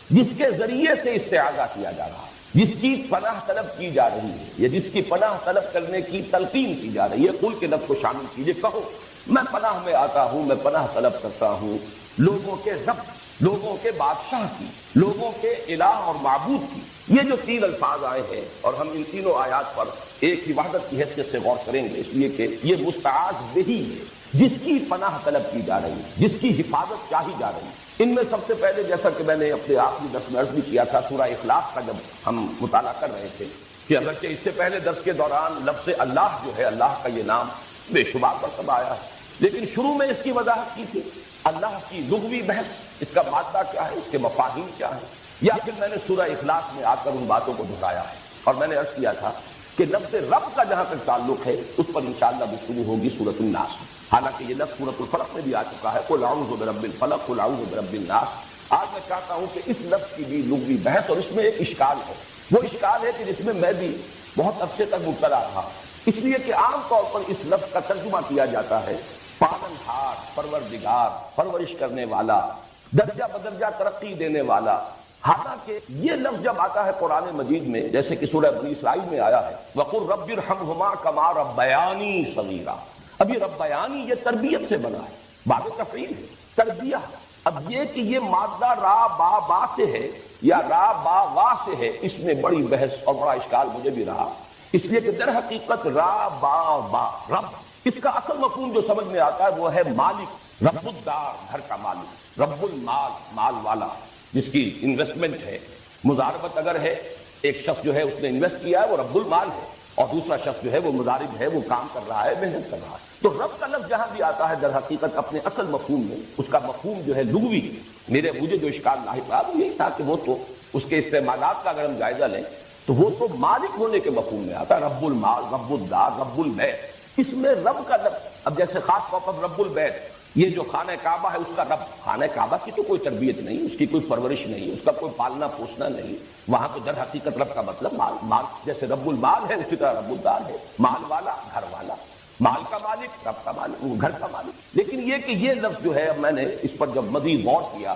B: جس کے ذریعے سے استعاذہ کیا جا رہا ہے، جس کی پناہ طلب کی جا رہی ہے یا جس کی پناہ طلب کرنے کی تلقین کی جا رہی ہے۔ قل کے لفظ کو شامل کیجئے، کہو میں پناہ میں آتا ہوں، میں پناہ طلب کرتا ہوں لوگوں کے رب، لوگوں کے بادشاہ کی، لوگوں کے الہ اور معبود کی۔ یہ جو 3 الفاظ آئے ہیں اور ہم ان تینوں آیات پر ایک ہی وحدت کی حیثیت سے غور کریں گے، اس لیے کہ یہ مستعاذ بہ ہے، جس کی پناہ طلب کی جا رہی ہے، جس کی حفاظت چاہی جا رہی ہے۔ ان میں سب سے پہلے جیسا کہ میں نے اپنے آخری درس میں عرض بھی کیا تھا، سورہ اخلاص کا جب ہم مطالعہ کر رہے تھے کہ اگرچہ اس سے پہلے درس کے دوران لفظ اللہ جو ہے، اللہ کا یہ نام بے شمار مرتبہ آیا ہے، لیکن شروع میں اس کی وضاحت کی تھی اللہ کی لغوی بحث، اس کا مادہ کیا ہے، اس کے مفاہیم کیا ہے، یا پھر میں نے سورہ اخلاص میں آ کر ان باتوں کو دہرایا ہے۔ اور میں نے عرض کیا تھا کہ لفظ رب کا جہاں تک تعلق ہے اس پر انشاءاللہ گفتگو ہوگی سورۃ الناس میں، حالانکہ یہ لفظ سورۃ الفلق میں بھی آ چکا ہے، قل اعوذ برب الفلق قل اعوذ برب الناس۔ آج میں چاہتا ہوں کہ اس لفظ کی بھی لغوی بحث، اور اس میں ایک اشکال ہے، وہ اشکال ہے کہ جس میں میں بھی بہت عرصے تک مبتلا رہا، اس لیے کہ عام طور پر اس لفظ کا ترجمہ کیا جاتا ہے پالنہار، پروردگار، پرورش کرنے والا، درجہ بدرجہ ترقی دینے والا۔ حالانکہ یہ لفظ جب آتا ہے قرآن مجید میں، جیسے کہ سورہ بنی اسرائیل میں آیا ہے وَقُلْ رَبِّ ارْحَمْهُمَا كَمَا رَبَّيَانِي صَغِيرًا، ابھی ربیانی یہ تربیت سے بنا ہے، باب تفعیل ہے، تربیہ۔ اب یہ کہ یہ مادہ را با با سے ہے یا را با وا سے ہے، اس میں بڑی بحث اور بڑا اشکال مجھے بھی رہا، اس لیے کہ در حقیقت را با با رب، اس کا اصل مفہوم جو سمجھ میں آتا ہے وہ ہے مالک، رب الدار، گھر کا مالک، رب المال، مال والا، جس کی انویسٹمنٹ ہے، مضاربت اگر ہے، ایک شخص جو ہے اس نے انویسٹ کیا ہے وہ رب المال ہے، اور دوسرا شخص جو ہے وہ مضارب ہے، وہ کام کر رہا ہے، محنت کر رہا ہے۔ تو رب کا لفظ جہاں بھی آتا ہے در حقیقت اپنے اصل مفہوم میں اس کا مفہوم جو ہے لغوی، مجھے جو اشکال لاحق رہا وہ یہی تھا کہ وہ تو اس کے استعمالات کا اگر ہم جائزہ لیں تو وہ تو مالک ہونے کے مفہوم میں آتا ہے، رب المال، رب الدار، رب البیت۔ اس میں رب کا لفظ، اب جیسے خاص طور پر رب البیت، یہ جو خانہ کعبہ ہے اس کا رب، خانہ کعبہ کی تو کوئی تربیت نہیں، اس کی کوئی پرورش نہیں، اس کا کوئی پالنا پوسنا نہیں، وہاں تو در حقیقت رب کا مطلب مال، جیسے رب المال ہے اسی طرح رب الدار ہے، مال والا، گھر والا، مال کا مالک، رب کا مالک، گھر کا مالک۔ لیکن یہ کہ یہ لفظ جو ہے میں نے اس پر جب مزید غور کیا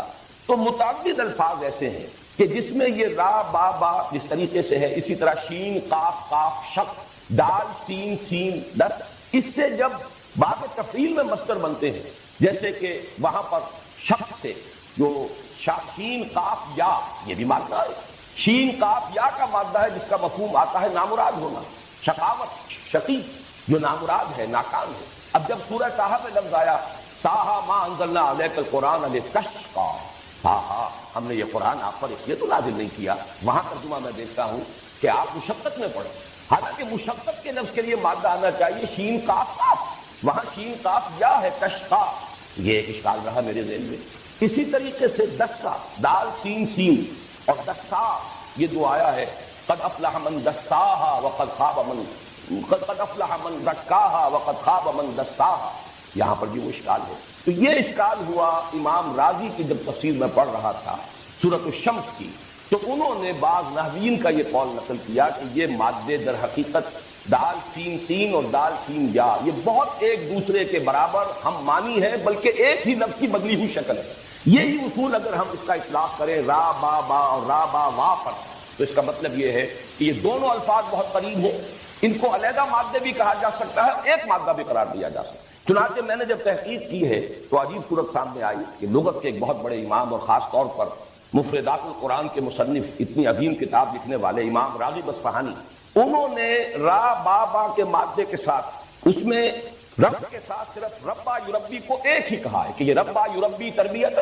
B: تو متعدد الفاظ ایسے ہیں کہ جس میں یہ را با با جس طریقے سے ہے، اسی طرح شین قاف قاف شق، دال سین سین دس، اس سے جب باب تفعیل میں مصدر بنتے ہیں، جیسے کہ وہاں پر شق سے جو شین قاف یا، یہ بھی مادہ ہے، شین قاف یا کا مادہ ہے جس کا مفہوم آتا ہے نامراد ہونا، شقاوت، شقی، جو نامراد ہے، ناکام ہے۔ اب جب سورہ طٰہٰ میں لفظ آیا طٰہٰ ما انزلنا علیک القرآن لتشقیٰ، طٰہٰ ہم نے یہ قرآن آپ پر اس لیے تو نازل نہیں کیا، وہاں ترجمہ میں دیکھتا ہوں کہ آپ مشقت میں پڑھیں، حالانکہ مشقت کے لفظ کے لیے مادہ آنا چاہیے شین قاف قاف، وہاں شین قاف یا ہے، تشقیٰ، یہ ایک اشکال رہا میرے ذہن میں۔ اسی طریقے سے دسا، دال سین سین، اور دسا یہ جو آیا ہے قد افلح من دساہا وقد خاب من، قد افلح من زکاہا وقد خاب من دساہا، یہاں پر بھی وہ اشکال ہے۔ تو یہ اشکال ہوا امام راضی کی جب تفسیر میں پڑھ رہا تھا سورۃ الشمس کی، تو انہوں نے بعض نحویین کا یہ قول نقل کیا کہ یہ مادے در حقیقت دال سین سین اور دال سین یا، یہ بہت ایک دوسرے کے برابر ہم مانی ہے، بلکہ ایک ہی لفظ کی بدلی ہوئی شکل ہے۔ یہی اصول اگر ہم اس کا اطلاق کریں را با با اور را با وا پر، تو اس کا مطلب یہ ہے کہ یہ دونوں الفاظ بہت قریب ہیں، ان کو علیحدہ مادے بھی کہا جا سکتا ہے، ایک مادہ بھی قرار دیا جا سکتا ہے۔ چنانچہ میں نے جب تحقیق کی ہے تو عجیب صورت سامنے آئی کہ لغت کے ایک بہت بڑے امام اور خاص طور پر مفردات القرآن کے مصنف، اتنی عظیم کتاب لکھنے والے امام راغب اصفہانی، انہوں نے را با با کے مادے کے ساتھ اس میں رب کے ساتھ صرف ربا یربی کو ایک ہی کہا ہے کہ یہ ربا یربی تربیت،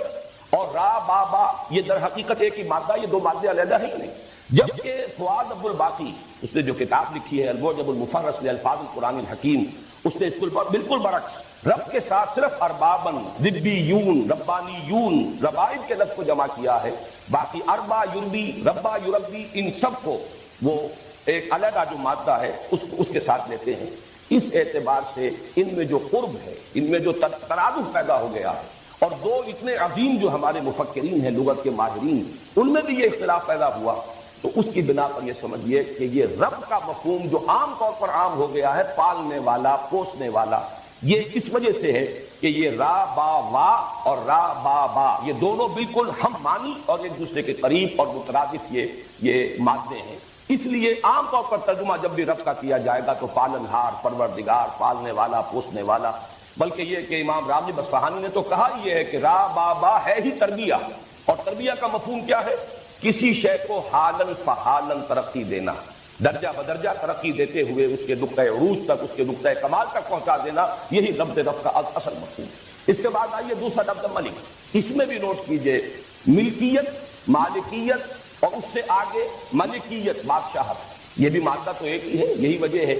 B: اور را با با یہ در حقیقت ایک ہی مادہ، یہ دو مادے علیحدہ ہی نہیں۔ جبکہ فؤاد عبد الباقی، اس نے جو کتاب لکھی ہے المعجم المفرس لالفاظ القرآن الحکیم، اس نے اس کو بالکل برعکس رب کے ساتھ صرف اربابن، ربیون، ربانیون، ربائب کے لفظ کو جمع کیا ہے، باقی اربا یربی، ربا یربی، ان سب کو وہ ایک علیحدہ جو مادہ ہے اس کے ساتھ لیتے ہیں۔ اس اعتبار سے ان میں جو قرب ہے، ان میں جو ترادف پیدا ہو گیا ہے، اور دو اتنے عظیم جو ہمارے مفکرین ہیں، لغت کے ماہرین، ان میں بھی یہ اختلاف پیدا ہوا، تو اس کی بنا پر یہ سمجھیے کہ یہ رب کا مفہوم جو عام طور پر عام ہو گیا ہے، پالنے والا، پوسنے والا، یہ اس وجہ سے ہے کہ یہ را با وا اور را با با یہ دونوں بالکل ہم معنی اور ایک دوسرے کے قریب اور مترادف یہ مادے ہیں۔ اس لیے عام طور پر ترجمہ جب بھی رب کا کیا جائے گا تو پالنہار، پروردگار، پالنے والا، پوسنے والا، بلکہ یہ کہ امام راغب اصفہانی نے تو کہا یہ ہے کہ را با با ہے ہی تربیہ، اور تربیہ کا مفہوم کیا ہے؟ کسی شے کو حالن فحالن ترقی دینا، درجہ بدرجہ ترقی دیتے ہوئے اس کے نقطۂ عروج تک، اس کے نقطۂ کمال تک پہنچا دینا، یہی لفظ رب کا اصل مفہوم ہے۔ اس کے بعد آئیے دوسرا لفظ ملک، اس میں بھی نوٹ کیجئے ملکیت، مالکیت، اور اس سے آگے ملکیت، بادشاہت، یہ بھی مادہ تو ایک ہی ہے۔ یہی وجہ ہے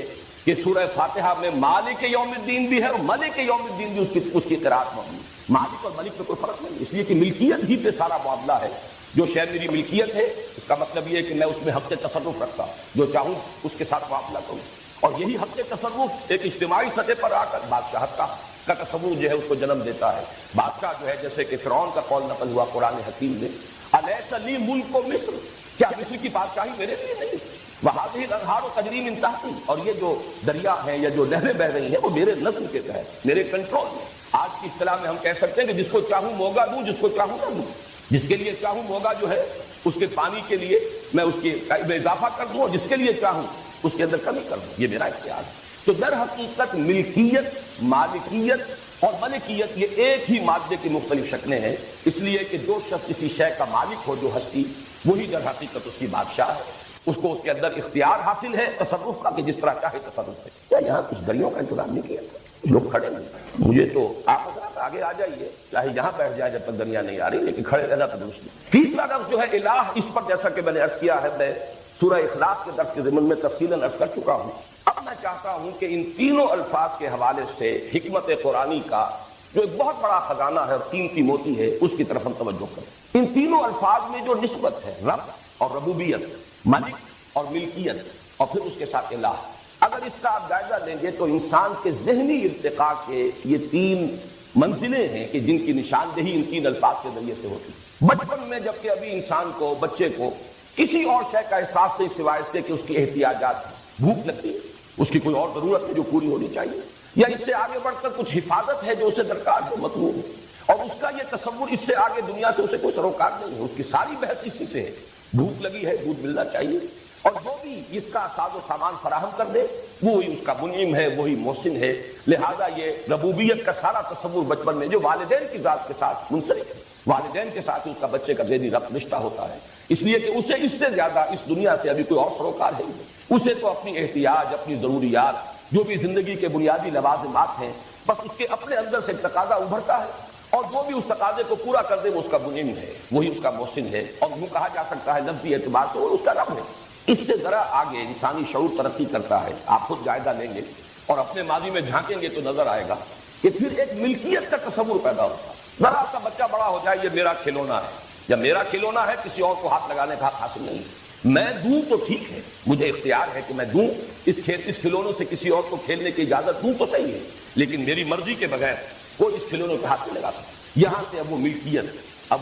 B: کہ سورہ فاتحہ میں مالک یوم الدین بھی ہے اور ملک یوم الدین بھی اس کی قرأت موجود ہے۔ مالک اور ملک میں کوئی فرق نہیں، اس لیے کہ ملکیت ہی پہ سارا معاملہ ہے۔ جو شے میری ملکیت ہے اس کا مطلب یہ ہے کہ میں اس میں حق تصرف رکھتا ہوں، جو چاہوں اس کے ساتھ معاملہ کروں، اور یہی حق تصرف ایک اجتماعی سطح پر آ کر بادشاہت کا تصور جو ہے اس کو جنم دیتا ہے۔ بادشاہ جو ہے، جیسے کہ فرعون کا قول نقل ہوا قرآن حکیم میں، الیس لی ملک مصر، کیا مصر کی بادشاہی میرے لیے نہیں؟ وہذہ الانہار تجری من تحتی، اور یہ جو دریا ہیں یا جو نہریں بہ رہی ہیں وہ میرے نظم کے تحت، میرے کنٹرول میں۔ آج کی اصطلاح میں ہم کہہ سکتے ہیں کہ جس کو چاہوں موگا دوں، جس کو چاہوں نہ دوں، جس کے لیے چاہوں موگا جو ہے اس کے پانی کے لیے میں اس کے میں اضافہ کر دوں، اور جس کے لیے چاہوں اس کے اندر کمی کر دوں، یہ میرا اختیار ہے۔ تو در حقیقت ملکیت، مالکیت اور ملکیت یہ ایک ہی مادے کی مختلف شکلیں ہیں، اس لیے کہ جو شخص کسی شے کا مالک ہو، جو ہستی، وہی در حقیقت اس کی بادشاہ ہے، اس کو اس کے اندر اختیار حاصل ہے تصرف کا کہ جس طرح چاہے تصرف ہے۔ کیا یہاں کچھ گڑیوں کا انتظام نہیں کیا تھا؟ لوگ کھڑے نہیں، مجھے تو آپ حضرات آگے آ جائیے، چاہے جہاں بیٹھ جائے جب تک دریا نہیں آ رہی، لیکن کھڑے رہنا تو درست نہیں۔ تیسرا لفظ جو ہے الہ، اس پر جیسا کہ میں نے عرض کیا ہے، میں سورہ اخلاص کے درس کے ضمن میں تفصیلاً عرض کر چکا ہوں۔ اب میں چاہتا ہوں کہ ان تینوں الفاظ کے حوالے سے حکمت قرآنی کا جو ایک بہت بڑا خزانہ ہے اور قیمتی موتی ہے، اس کی طرف ہم توجہ کریں۔ ان تینوں الفاظ میں جو نسبت ہے، رب اور ربوبیت، ملک اور ملکیت، اور پھر اس کے ساتھ الہ، اگر اس کا آپ جائزہ لیں گے تو انسان کے ذہنی ارتقاء کے یہ تین منزلیں ہیں کہ جن کی نشاندہی ان تین الفاظ کے ذریعے سے ہوتی ہے۔ بچپن میں جبکہ ابھی انسان کو، بچے کو کسی اور شے کا احساس نہیں سوائے اس سے کہ اس کی احتیاجات، بھوک لگتی ہے، اس کی کوئی اور ضرورت ہے جو پوری ہونی چاہیے، یا اس سے آگے بڑھ کر کچھ حفاظت ہے جو اسے درکار ہے، مطلوب ہے، اور اس کا یہ تصور اس سے آگے دنیا سے اسے کوئی سروکار نہیں ہے، اس کی ساری بحث اسی سے ہے، بھوک لگی ہے، دودھ ملنا چاہیے، اور جو بھی اس کا ساز و سامان فراہم کر دے وہی اس کا منعم ہے، وہی محسن ہے۔ لہذا یہ ربوبیت کا سارا تصور بچپن میں جو والدین کی ذات کے ساتھ منسلک ہے، والدین کے ساتھ اس کا بچے کا ذہنی ربط رشتہ ہوتا ہے، اس لیے کہ اسے اس سے زیادہ اس دنیا سے ابھی کوئی اور سروکار ہے ہی نہیں۔ اسے تو اپنی احتیاج، اپنی ضروریات، جو بھی زندگی کے بنیادی لوازمات ہیں، بس اس کے اپنے اندر سے ایک تقاضا ابھرتا ہے، اور جو بھی اس تقاضے کو پورا کر دے وہ اس کا منعم ہے، وہی اس کا محسن ہے، اور یوں کہا جا سکتا ہے لفظی اعتبار سے وہ اس کا رب ہے۔ اس سے ذرا آگے انسانی شعور ترقی کرتا ہے، آپ خود جائزہ لیں گے اور اپنے ماضی میں جھانکیں گے تو نظر آئے گا کہ پھر ایک ملکیت کا تصور پیدا ہوتا ہے۔ ذرا سا بچہ بڑا ہو جائے، یہ میرا کھلونا ہے، یا میرا کھلونا ہے، کسی اور کو ہاتھ لگانے کا حق حاصل نہیں، میں دوں تو ٹھیک ہے، مجھے اختیار ہے کہ میں دوں، اس کھلونے سے کسی اور کو کھیلنے کی اجازت دوں تو صحیح ہے، لیکن میری مرضی کے بغیر کوئی اس کھلونے کا ہاتھ نہیں لگا سکتا۔ یہاں سے اب وہ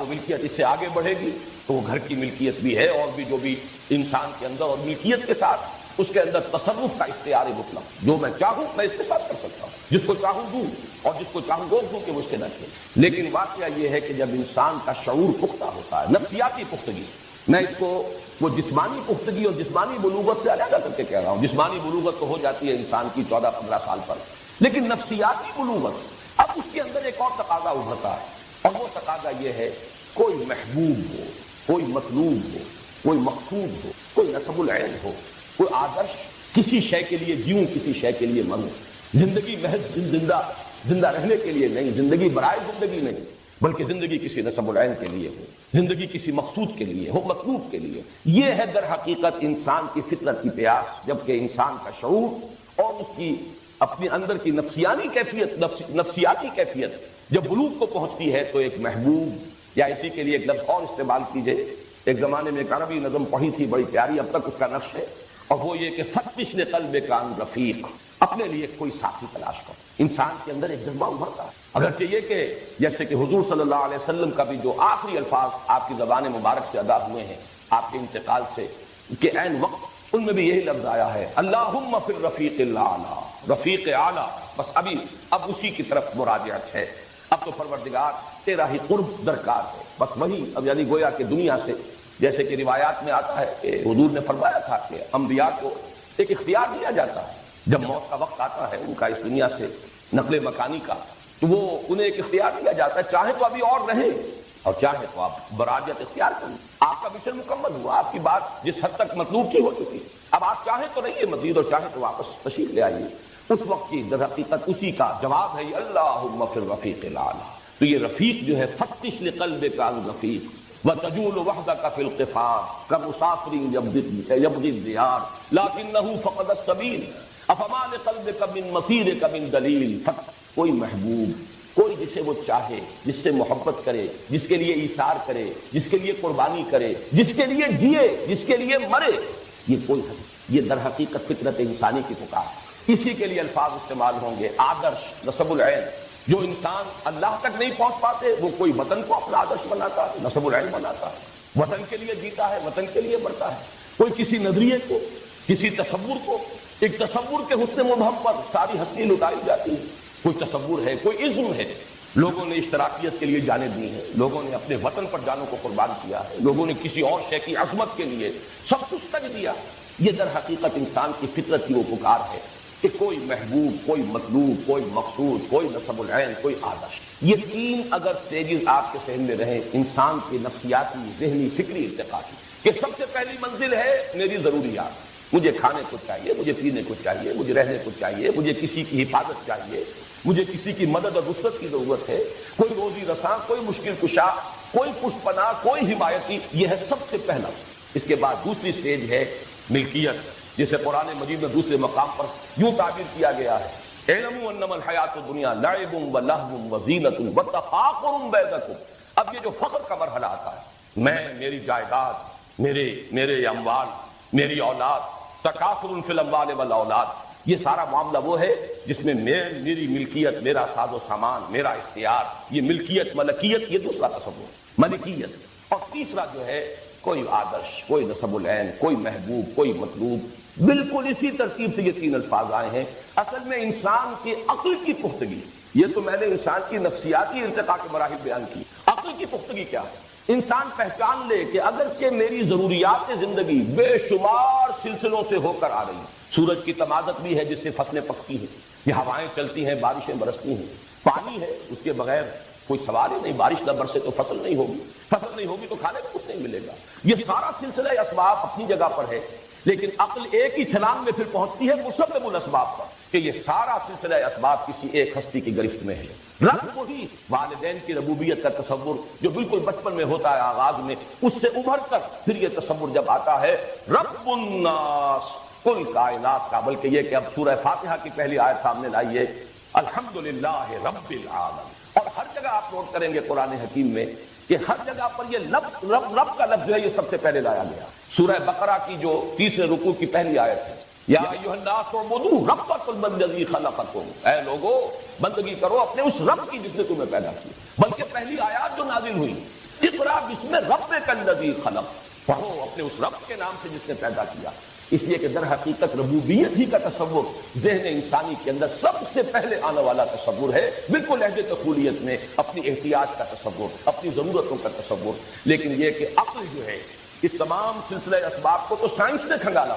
B: ملکیت اس سے آگے بڑھے گی تو وہ گھر کی ملکیت بھی ہے، اور بھی جو بھی انسان کے اندر، اور ملکیت کے ساتھ اس کے اندر تصرف کا اختیار مطلق، جو میں چاہوں میں اس کے ساتھ کر سکتا ہوں، جس کو چاہوں دوں اور جس کو چاہوں روک دوں کہ وہ اس کے نہ کھیلے۔ لیکن واقعہ یہ ہے کہ جب انسان کا شعور پختہ ہوتا ہے، نفسیاتی پختگی، میں اس کو وہ جسمانی پختگی اور جسمانی بلوغت سے علیحدہ کر کے کہہ رہا ہوں، جسمانی بلوغت تو ہو جاتی ہے انسان کی 14-15 سال پر، لیکن نفسیاتی بلوغت، اب اس کے اندر ایک اور تقاضا ابھرتا ہے، اور وہ تقاضا یہ ہے کوئی محبوب ہو، کوئی مطلوب ہو، کوئی مقصود ہو، کوئی نسب العین ہو، کوئی آدرش، کسی شے کے لیے جیوں، کسی شے کے لیے مروں، زندگی محض زندہ رہنے کے لیے نہیں، زندگی برائے زندگی نہیں، بلکہ زندگی کسی نسب العین کے لیے ہو، زندگی کسی مقصود کے لیے ہو، مطلوب کے لیے۔ یہ ہے در حقیقت انسان کی فطرت کی پیاس، جبکہ انسان کا شعور اور اس کی اپنے اندر کی نفسیاتی کیفیت جب بلوغ کو پہنچتی ہے تو ایک محبوب، یا اسی کے لیے ایک لفظ اور استعمال کیجئے، ایک زمانے میں ایک عربی نظم پڑھی تھی بڑی پیاری، اب تک اس کا نقش ہے، اور وہ یہ کہ فتش لقلبک عن رفیق، اپنے لیے کوئی ساتھی تلاش کرو۔ انسان کے اندر ایک جذبہ ابھرتا ہے، اگرچہ یہ کہ جیسے کہ حضور صلی اللہ علیہ وسلم کا بھی جو آخری الفاظ آپ کی زبان مبارک سے ادا ہوئے ہیں آپ کے انتقال سے کے عین وقت، ان میں بھی یہی لفظ آیا ہے اللہم فی الرفیق الاعلی، رفیق اعلی۔ بس اب اسی کی طرف مراجعت ہے، اب تو پروردگار تیرا ہی قرب درکار ہے، بس وہی اب یعنی گویا کہ دنیا سے، جیسے کہ روایات میں آتا ہے کہ حضور نے فرمایا تھا کہ انبیاء کو ایک اختیار دیا جاتا ہے، جب موت کا وقت آتا ہے ان کا اس دنیا سے نقل مکانی کا، تو وہ انہیں ایک اختیار دیا جاتا ہے، چاہے تو ابھی اور رہیں اور چاہے تو آپ براجت اختیار کریں، آپ کا مشن مکمل ہوا، آپ کی بات جس حد تک مطلوب کی ہو چکی، اب آپ چاہیں تو رہیے مزید اور چاہیں تو واپس تشریف لے آئیے۔ اس وقت کی در حقیقت اسی کا جواب ہے اللہم فی الرفیق الاعلی۔ تو یہ رفیق جو ہے فتش لقلبک عن رفیق وتجول وحدک فی القفار کمسافر یبغی الدیار لکنہ فقد السبیل افما لقلبک من مسیرک من دلیل۔ کوئی محبوب، کوئی جسے وہ چاہے، جس سے محبت کرے، جس کے لیے ایثار کرے، جس کے لیے قربانی کرے، جس کے لیے جیے، جس کے لیے مرے، یہ در حقیقت فطرت انسانی کی پکار ہے۔ اسی کے لیے الفاظ استعمال ہوں گے آدرش، نصب العین۔ جو انسان اللہ تک نہیں پہنچ پاتے وہ کوئی وطن کو اپنا آدرش بناتا ہے، نصب العین بناتا ہے، وطن کے لیے جیتا ہے، وطن کے لیے مرتا ہے۔ کوئی کسی نظریے کو، کسی تصور کو، ایک تصور کے حسن مبہم پر ساری ہستی لٹائی جاتی ہے۔ کوئی تصور ہے، کوئی عزم ہے، لوگوں نے اشتراکیت کے لیے جانیں دی ہیں، لوگوں نے اپنے وطن پر جانوں کو قربان کیا ہے، لوگوں نے کسی اور شے کی عظمت کے لیے سب کچھ تک دیا۔ یہ در حقیقت انسان کی فطرت کی وہ پکار ہے کہ کوئی محبوب، کوئی مطلوب، کوئی مقصود، کوئی نصب العین، کوئی آدرش۔ یہ تین اگر سٹیجز آپ کے ذہن میں رہیں انسان کی نفسیاتی، ذہنی، فکری ارتقاء کی، کہ سب سے پہلی منزل ہے میری ضروریات، مجھے کھانے کو چاہیے، مجھے پینے کو چاہیے، مجھے رہنے کو چاہیے، مجھے کسی کی حفاظت چاہیے، مجھے کسی کی مدد اور نصرت کی ضرورت ہے، کوئی روزی رساں، کوئی مشکل کشا، کوئی پشت پناہ، کوئی حمایتی۔ یہ ہے سب سے پہلا۔ اس کے بعد دوسری سٹیج ہے ملکیت، جسے قرآن مجید میں دوسرے مقام پر یوں تعبیر کیا گیا ہے اعلموا انما الحیات الدنیا لعب ولہو وزینۃ وتفاخر بینکم۔ اب یہ جو فخر کا مرحلہ آتا ہے، میں، میری جائیداد، میرے اموال، میری اولاد، تکاثر فی الاموال والاولاد، یہ سارا معاملہ وہ ہے جس میں میری ملکیت، میرا ساز و سامان، میرا اختیار، یہ ملکیت، ملکیت، یہ دوسرا تصور، ملکیت۔ اور تیسرا جو ہے کوئی آدرش، کوئی نصب العین، کوئی محبوب، کوئی مطلوب۔ بالکل اسی ترتیب سے یہ تین الفاظ آئے ہیں۔ اصل میں انسان کی عقل کی پختگی، یہ تو میں نے انسان کی نفسیاتی ارتقاء کے مراحل بیان کی۔ عقل کی پختگی کیا ہے؟ انسان پہچان لے کہ اگرچہ میری ضروریات زندگی بے شمار سلسلوں سے ہو کر آ رہی ہیں، سورج کی تمازت بھی ہے جس سے فصلیں پکتی ہیں، یہ ہوائیں چلتی ہیں، بارشیں برستی ہیں، پانی ہے اس کے بغیر کوئی سوال ہی نہیں، بارش نہ برسے تو فصل نہیں ہوگی، فصل نہیں ہوگی تو کھانے کو کچھ نہیں ملے گا۔ یہ سارا سلسلہ اسباب اپنی جگہ پر ہے، لیکن عقل ایک ہی چھلانگ میں پھر پہنچتی ہے مسبب الاسباب پر، کہ یہ سارا سلسلہ اسباب کسی ایک ہستی کی گرفت میں ہے۔ رب وہی والدین کی ربوبیت کا تصور جو بالکل بچپن میں ہوتا ہے آغاز میں، اس سے ابھر کر پھر یہ تصور جب آتا ہے رب الناس، کل کائنات کا، بلکہ یہ کہ اب سورہ فاتحہ کی پہلی آیت سامنے لائیے الحمدللہ رب العالمین۔ اور ہر جگہ آپ نوٹ کریں گے قرآن حکیم میں کہ ہر جگہ پر یہ رب کا لفظ ہے، یہ سب سے پہلے لایا گیا۔ سورہ بقرہ کی جو تیسرے رکوع کی پہلی آیت ہے یا ایھا الناس اعبدوا ربکم الذی خلقکم، اے لوگو بندگی کرو اپنے اس رب کی جس نے تمہیں پیدا کیا۔ بلکہ پہلی آیات جو نازل ہوئی اقرأ بسم ربک الذی خلق، پڑھو اپنے اس رب کے نام سے جس نے پیدا کیا۔ اس لیے کہ در حقیقت ربوبیت ہی کا تصور ذہن انسانی کے اندر سب سے پہلے آنے والا تصور ہے، بالکل عہد طفولیت میں اپنی احتیاج کا تصور، اپنی ضرورتوں کا تصور۔ لیکن یہ کہ عقل جو ہے اس تمام سلسلہ اسباب کو تو سائنس نے کھنگالا۔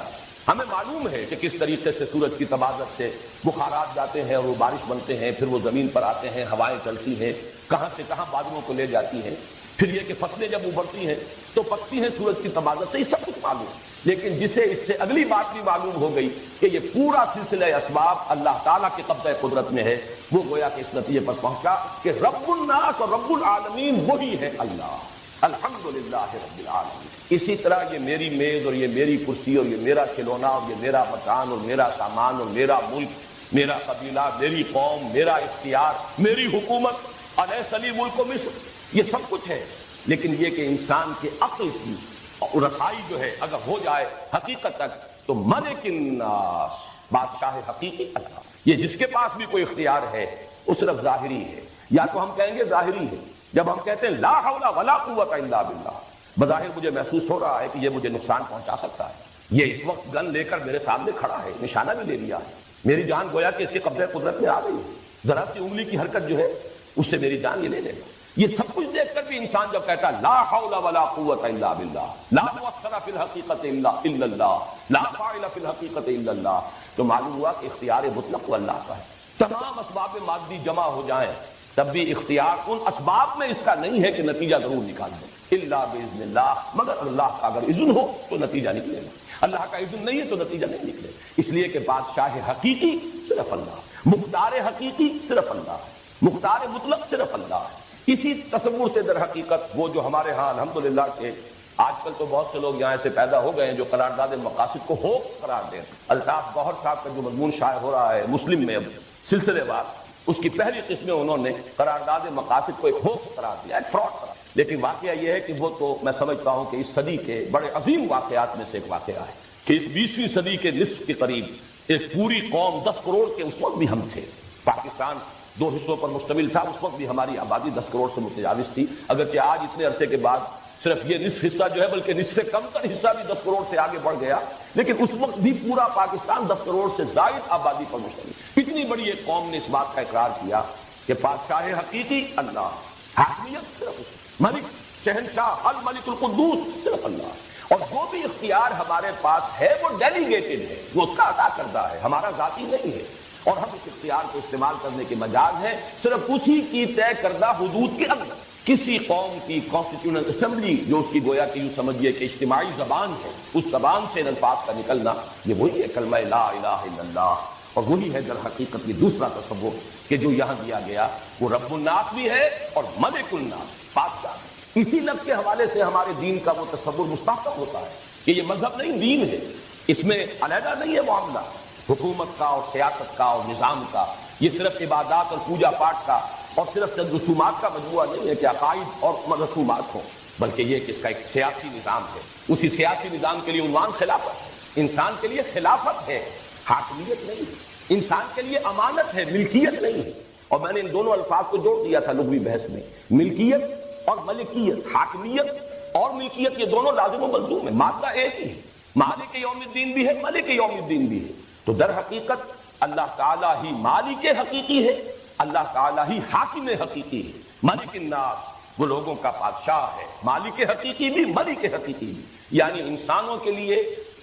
B: ہمیں معلوم ہے کہ کس طریقے سے سورج کی تمازت سے بخارات جاتے ہیں اور وہ بارش بنتے ہیں، پھر وہ زمین پر آتے ہیں، ہوائیں چلتی ہیں، کہاں سے کہاں بادلوں کو لے جاتی ہیں، پھر یہ کہ فصلیں جب ابھرتی ہیں تو پکتی ہیں سورج کی تمازت سے، یہ سب کچھ معلوم ہے۔ لیکن جسے اس سے اگلی بات بھی معلوم ہو گئی کہ یہ پورا سلسلہ اسباب اللہ تعالیٰ کے قبضہ قدرت میں ہے، وہ گویا کہ اس نتیجے پر پہنچا کہ رب الناس اور رب العالمین وہی ہے اللہ، الحمدللہ رب العالمین۔ اسی طرح یہ میری میز اور یہ میری کرسی اور یہ میرا کھلونا اور یہ میرا مکان اور میرا سامان اور میرا ملک، میرا قبیلہ، میری قوم، میرا اختیار، میری حکومت، الیس لی ملک مصر، یہ سب کچھ ہے۔ لیکن یہ کہ انسان کے عقل کی رسائی جو ہے اگر ہو جائے حقیقت تک تو ملک الناس بادشاہ حقیقی اللہ، یہ جس کے پاس بھی کوئی اختیار ہے وہ صرف ظاہری ہے، یا تو ہم کہیں گے ظاہری ہے۔ جب ہم کہتے ہیں لا حول ولا قوت الا باللہ، بظاہر مجھے محسوس ہو رہا ہے کہ یہ مجھے نقصان پہنچا سکتا ہے، یہ اس وقت گن لے کر میرے سامنے کھڑا ہے، نشانہ بھی لے لیا ہے، میری جان گویا کہ اس کے قبضے قدرت میں آ گئی ہے، ذرا سی انگلی کی حرکت جو ہے اس سے میری جان یہ لے لے گا۔ یہ سب کچھ دیکھ کر بھی انسان جب کہتا ہے لا حول ولا قوت الا باللہ، لا مؤثر فی الحقیقت الا اللہ، لا فاعل فی الحقیقت الا اللہ، تو معلوم ہوا کہ اختیار مطلق اللہ کا ہے۔ تمام اسباب مادی جمع ہو جائیں تب بھی اختیار ان اسباب میں اس کا نہیں ہے کہ نتیجہ ضرور نکال دیں، الا باذن اللہ، مگر اللہ کا اگر اذن ہو تو نتیجہ نکلے گا، اللہ کا اذن نہیں ہے تو نتیجہ نہیں نکلے گا۔ اس لیے کہ بادشاہ حقیقی صرف اللہ، مختار حقیقی صرف اللہ ہے، مختار مطلق صرف اللہ ہے۔ اسی تصور سے در حقیقت وہ جو ہمارے ہاں الحمدللہ کے آج کل تو بہت سے لوگ یہاں سے پیدا ہو گئے ہیں جو قرارداد مقاصد کو ہوپ قرار دیں۔ الطاف گوہر صاحب کا جو مضمون شائع ہو رہا ہے مسلم میں اب سلسلے وار، اس کی پہلی قسم میں انہوں نے قرارداد مقاصد کو ایک ہوپ قرار دیا، ایک فراڈ قرار دیا۔ لیکن واقعہ یہ ہے کہ وہ تو میں سمجھتا ہوں کہ اس صدی کے بڑے عظیم واقعات میں سے ایک واقعہ ہے کہ اس 20ویں صدی کے نصف کے قریب ایک پوری قوم 10 کروڑ کے اس وقت بھی ہم تھے، پاکستان 2 حصوں پر مشتمل تھا، اس وقت بھی ہماری آبادی 10 کروڑ سے متجاوز تھی، اگرچہ آج اتنے عرصے کے بعد صرف یہ نصف حصہ جو ہے بلکہ نصف سے کم تر حصہ بھی 10 کروڑ سے آگے بڑھ گیا، لیکن اس وقت بھی پورا پاکستان 10 کروڑ سے زائد آبادی پر مشتمل۔ اتنی بڑی ایک قوم نے اس بات کا اقرار کیا کہ بادشاہ حقیقی اللہ، حاکمیت صرف اس، ملک شہنشاہ الملک القدوس صرف اللہ، اور جو بھی اختیار ہمارے پاس ہے وہ ڈیلیگیٹڈ ہے، وہ اس کا عطا کردہ ہے، ہمارا ذاتی نہیں ہے، اور ہم اس اختیار کو استعمال کرنے کے مجاز ہیں صرف اسی کی طے کردہ حدود کے اندر۔ کسی قوم کی کانسٹیٹیوشنل اسمبلی جو اس کی گویا کہ یوں سمجھیے کہ اجتماعی زبان ہے، اس زبان سے الفاظ کا نکلنا یہ وہی ہے کلمہ لا الہ الا اللہ، اور وہی ہے در حقیقت یہ دوسرا تصور کہ جو یہاں دیا گیا وہ رب الناس بھی ہے اور ملک الناس بادشاہ ہے۔ اسی لفظ کے حوالے سے ہمارے دین کا وہ تصور مستحکم ہوتا ہے کہ یہ مذہب نہیں دین ہے، اس میں علیحدہ نہیں ہے معاملہ حکومت کا اور سیاست کا اور نظام کا، یہ صرف عبادات اور پوجا پاٹ کا اور صرف چند رسومات کا مجموعہ نہیں ہے کہ عقائد اور رسومات ہوں، بلکہ یہ کہ اس کا ایک سیاسی نظام ہے، اسی سیاسی نظام کے لیے عنوان خلافت ہے، انسان کے لیے خلافت ہے، حاکمیت نہیں ہے، انسان کے لیے امانت ہے، ملکیت نہیں ہے۔ اور میں نے ان دونوں الفاظ کو جوڑ دیا تھا لغوی بحث میں، ملکیت اور ملکیت، حاکمیت اور ملکیت یہ دونوں لازم و ملزوم ہیں، مادہ ایک ہی ہے، مالک یوم الدین بھی ہے، ملک یوم الدین بھی ہے۔ تو در حقیقت اللہ تعالیٰ ہی مالک حقیقی ہے، اللہ تعالیٰ ہی حاکم حقیقی ہے، ملک الناس وہ لوگوں کا بادشاہ ہے، مالک حقیقی بھی ملک حقیقی بھی، یعنی انسانوں کے لیے